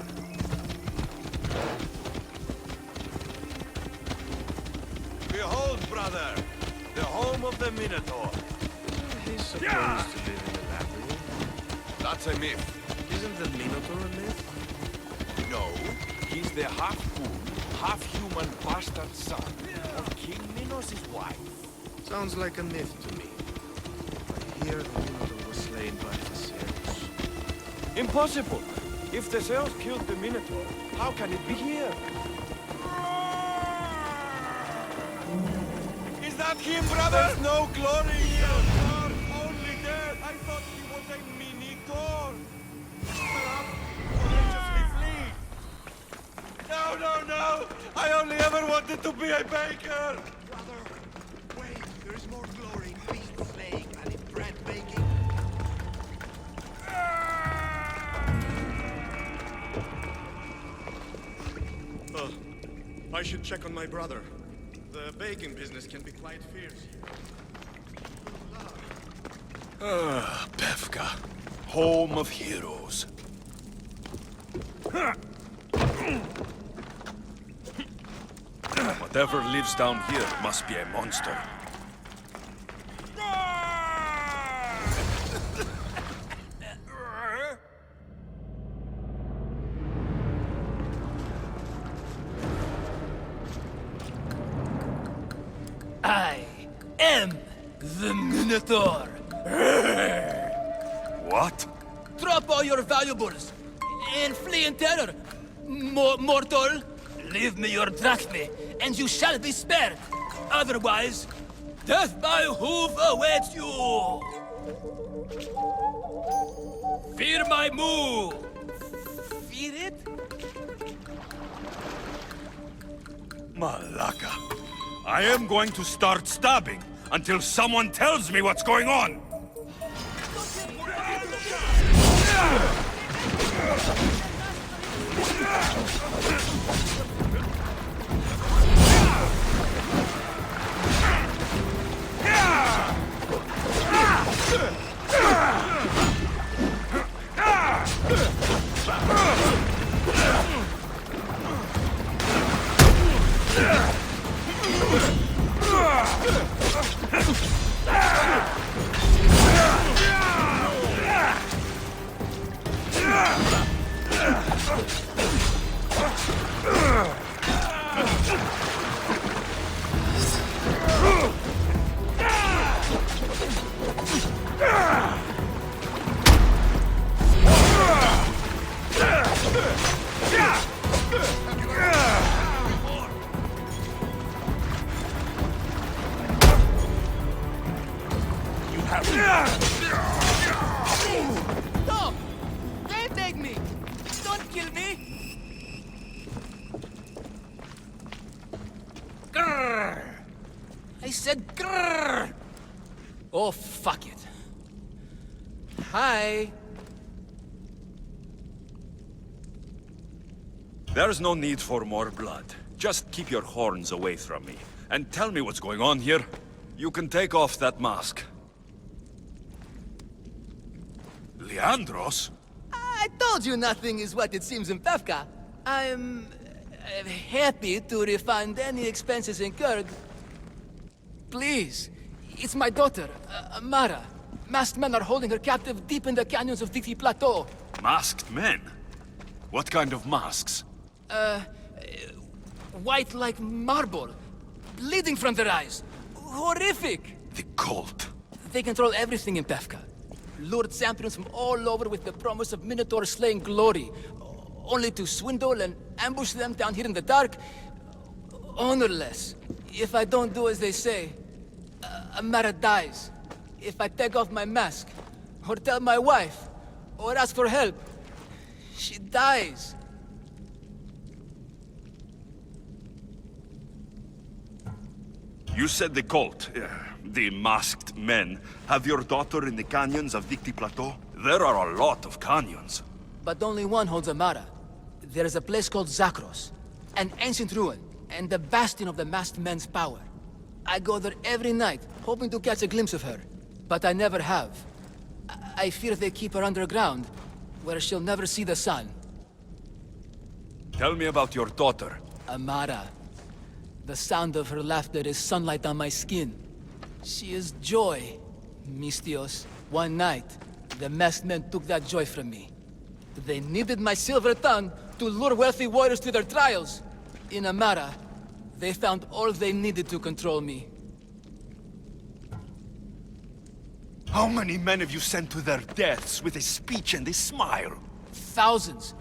Behold, brother, the home of the Minotaur. He's supposed to live in the labyrinth. That's a myth. Isn't the Minotaur a myth? No, he's the half-fool, half-human bastard son of King Minos' wife. Sounds like a myth to me. I hear the Minotaur was slain by Theseus. Impossible! If Theseus killed the Minotaur, how can it be here? Is that him, brother? There's no glory here! Only death! I thought he was a Minotaur! Courageously flee! No! I only ever wanted to be a baker! Brother, wait! There is more glory in beast slaying than in bread baking. I should check on my brother. The baking business can be quite fierce. Befka, home of heroes. Whatever lives down here must be a monster. I am the Minotaur. What? Drop all your valuables and flee in terror. Mortal, leave me your drachme, and you shall be spared. Otherwise, death by hoof awaits you. Fear my moo. Fear it? Malaka. I am going to start stabbing until someone tells me what's going on. Hi. There's no need for more blood. Just keep your horns away from me. And tell me what's going on here. You can take off that mask. Leandros? I told you nothing is what it seems in Pevka. I'm happy to refund any expenses incurred. Please, it's my daughter, Mara. Masked men are holding her captive deep in the canyons of Tiki Plateau. Masked men? What kind of masks? White like marble, bleeding from their eyes. Horrific! The cult. They control everything in Pevka. Lured champions from all over with the promise of Minotaur slaying glory, only to swindle and ambush them down here in the dark. Honorless. If I don't do as they say, Amara dies. If I take off my mask, or tell my wife, or ask for help, she dies. You said the cult, the masked men, have your daughter in the canyons of Dicti Plateau? There are a lot of canyons. But only one holds Amara. There is a place called Zakros, an ancient ruin, and the bastion of the masked men's power. I go there every night, hoping to catch a glimpse of her. But I never have. I fear they keep her underground, where she'll never see the sun. Tell me about your daughter. Amara. The sound of her laughter is sunlight on my skin. She is joy, Mistios. One night, the masked men took that joy from me. They needed my silver tongue to lure wealthy warriors to their trials. In Amara, they found all they needed to control me. How many men have you sent to their deaths with a speech and a smile? Thousands.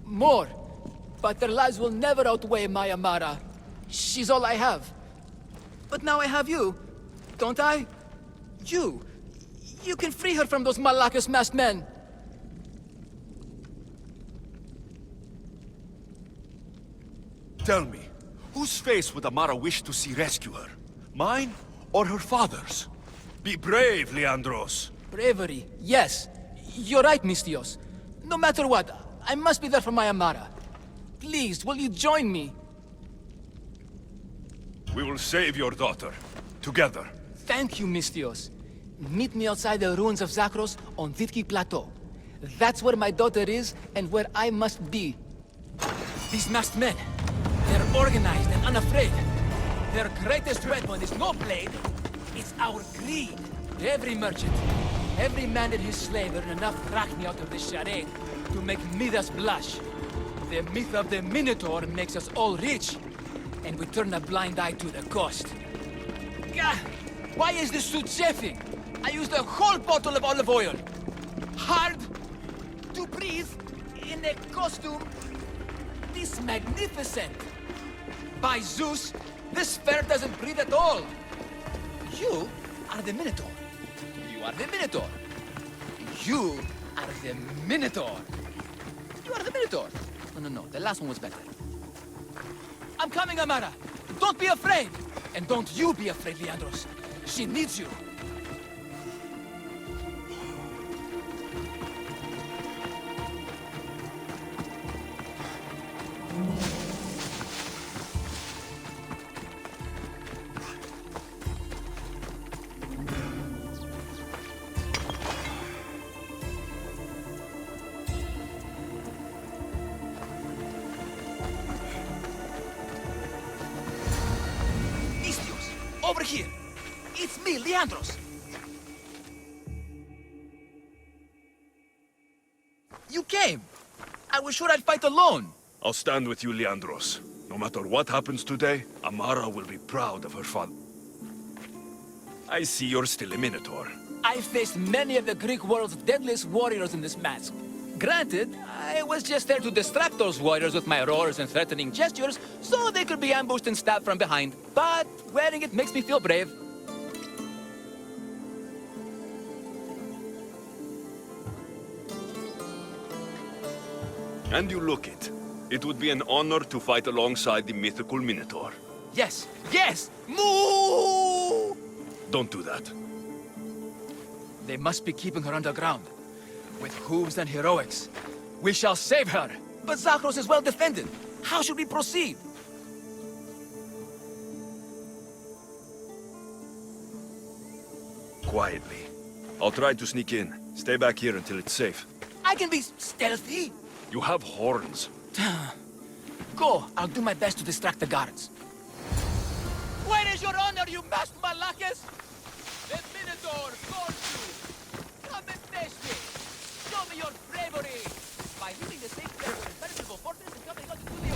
More. But their lives will never outweigh my Amara. She's all I have. But now I have you, don't I? You can free her from those Malakas masked men. Tell me, whose face would Amara wish to see rescue her? Mine or her father's? Be brave, Leandros. Bravery, yes. You're right, Mistios. No matter what, I must be there for my Amara. Please, will you join me? We will save your daughter. Together. Thank you, Mistios. Meet me outside the ruins of Zakros on Vitki Plateau. That's where my daughter is and where I must be. These masked men, they're organized and unafraid. Their greatest weapon is no blade, it's our greed. Every merchant, every man and his slave earn enough drachmi out of this charade to make Midas blush. The myth of the Minotaur makes us all rich, and we turn a blind eye to the cost. Gah! Why is this suit chafing? I used a whole bottle of olive oil. Hard to breathe in a costume this magnificent. By Zeus, this fair doesn't breathe at all. You are the Minotaur. You are the Minotaur. You are the Minotaur. You are the Minotaur. No, the last one was better. I'm coming, Amara. Don't be afraid. And don't you be afraid, Leandros. She needs you. Over here! It's me, Leandros! You came! I was sure I'd fight alone! I'll stand with you, Leandros. No matter what happens today, Amara will be proud of her father. I see you're still a Minotaur. I faced many of the Greek world's deadliest warriors in this mask. Granted, I was just there to distract those warriors with my roars and threatening gestures, so they could be ambushed and stabbed from behind. But wearing it makes me feel brave. And you look it. It would be an honor to fight alongside the mythical Minotaur. Yes! Yes! Moo! Don't do that. They must be keeping her underground. With hooves and heroics, we shall save her. But Zakros is well defended. How should we proceed? Quietly. I'll try to sneak in. Stay back here until it's safe. I can be stealthy. You have horns. Go. I'll do my best to distract the guards. Where is your honor, you masked Malakas? The Minotaur calls you. Come and face me. Show me your bravery. By leaving the safe place of impenetrable fortress and coming out to the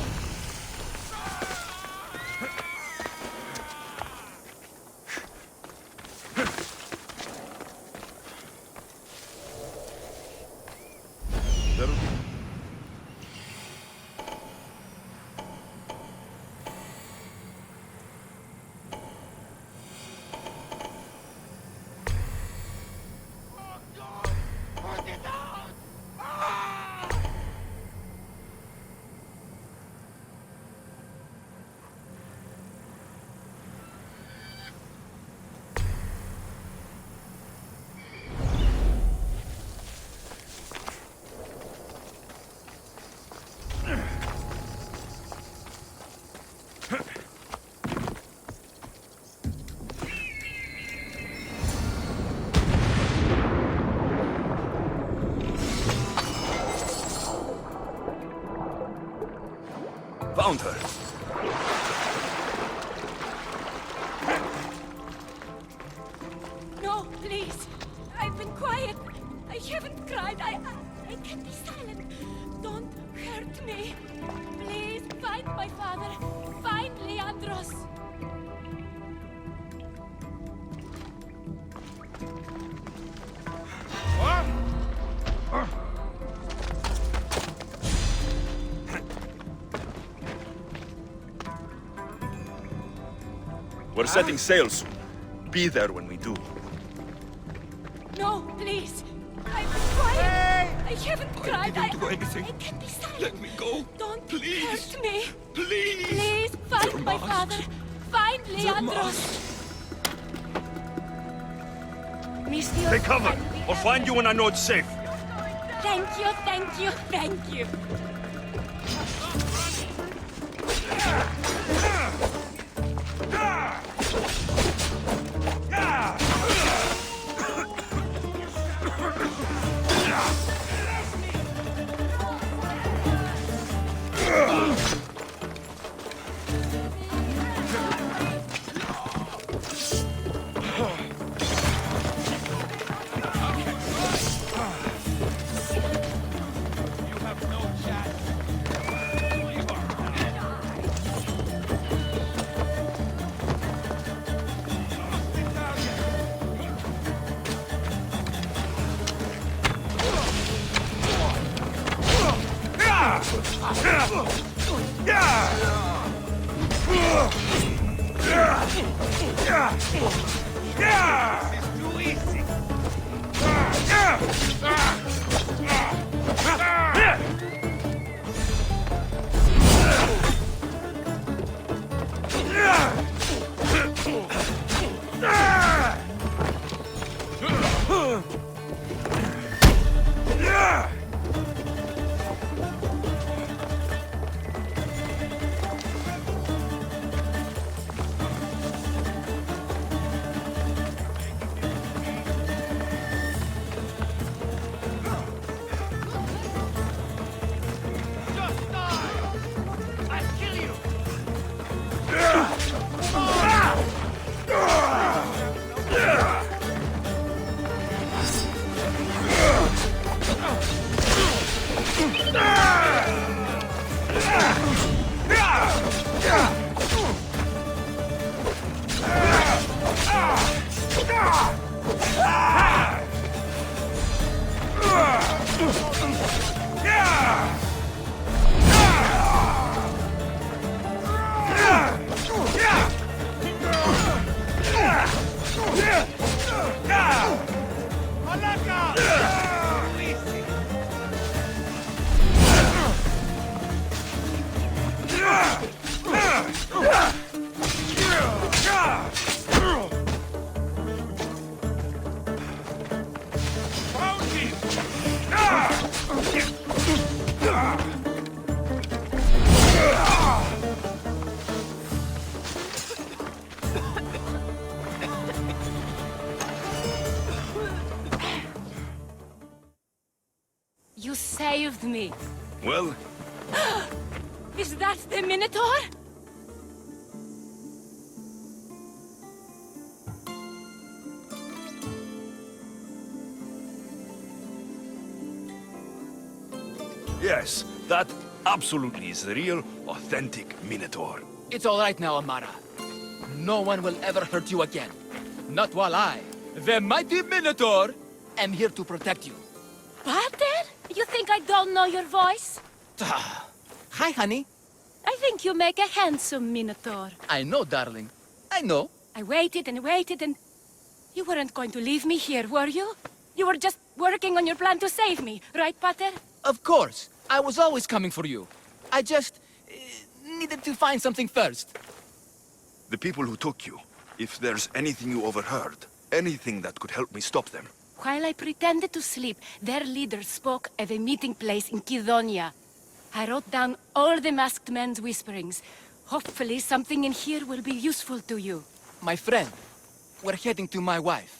Found her. No, please. I've been quiet. I haven't cried. I can't be silent. Don't hurt me. Please find my father. Find Leandros. We're setting sail soon. Be there when we do. No, please. I've been quiet. I haven't cried. I didn't do anything. I can't be silent. Let me go. Don't Please. hurt me. Please. Please find my father. Find Leandros. Mistio, Take cover. I'll find you when I know it's safe. Thank you, thank you, thank you. You saved me. Well, Is that the Minotaur? Yes, that absolutely is the real, authentic Minotaur. It's all right now, Amara. No one will ever hurt you again. Not while I, the mighty Minotaur, am here to protect you. Pater? You think I don't know your voice? Hi, honey. I think you make a handsome Minotaur. I know, darling. I know. I waited and waited and... You weren't going to leave me here, were you? You were just working on your plan to save me, right, Pater? Of course. I was always coming for you. I just... needed to find something first. The people who took you, if there's anything you overheard, anything that could help me stop them. While I pretended to sleep, their leader spoke of a meeting place in Kidonia. I wrote down all the masked men's whisperings. Hopefully something in here will be useful to you. My friend, we're heading to my wife.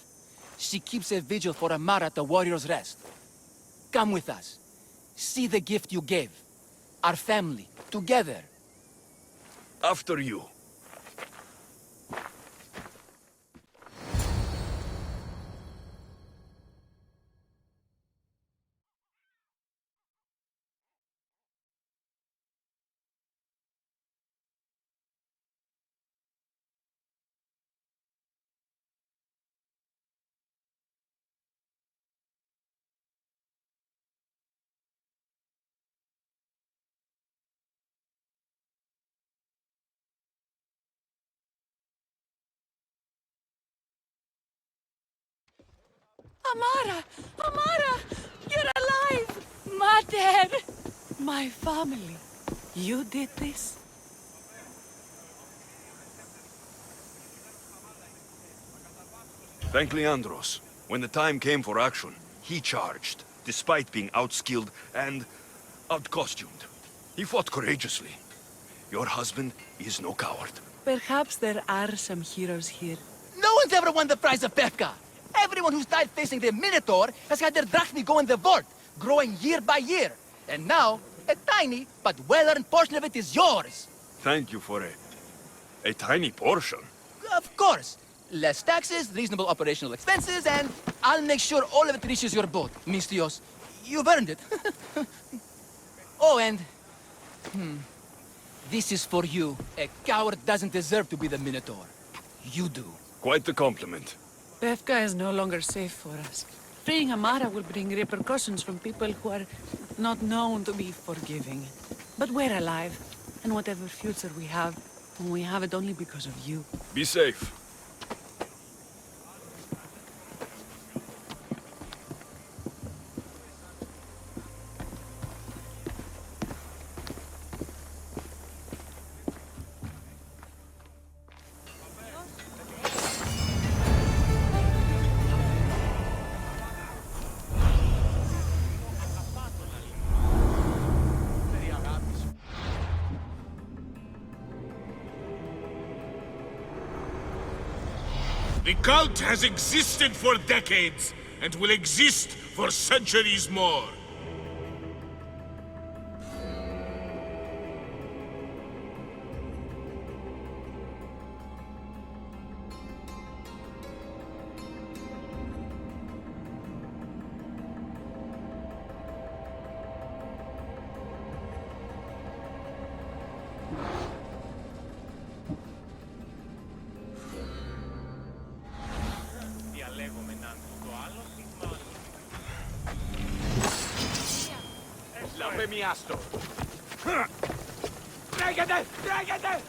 She keeps a vigil for Amara at the Warrior's Rest. Come with us. See the gift you gave. Our family, together. After you. Amara! Amara! You're alive! Mater! My family. You did this? Thank Leandros. When the time came for action, he charged, despite being outskilled and outcostumed. He fought courageously. Your husband is no coward. Perhaps there are some heroes here. No one's ever won the prize of Pefka! Everyone who's died facing the Minotaur has had their drachmi go in the vault, growing year by year. And now, a tiny but well-earned portion of it is yours. Thank you for a tiny portion. Of course. Less taxes, reasonable operational expenses, and I'll make sure all of it reaches your boat, Mistios. You've earned it. Oh, and... This is for you. A coward doesn't deserve to be the Minotaur. You do. Quite the compliment. Pefka is no longer safe for us. Freeing Amara will bring repercussions from people who are not known to be forgiving. But we're alive, and whatever future we have it only because of you. Be safe. The cult has existed for decades, and will exist for centuries more. Τρέχετε! Τρέχετε!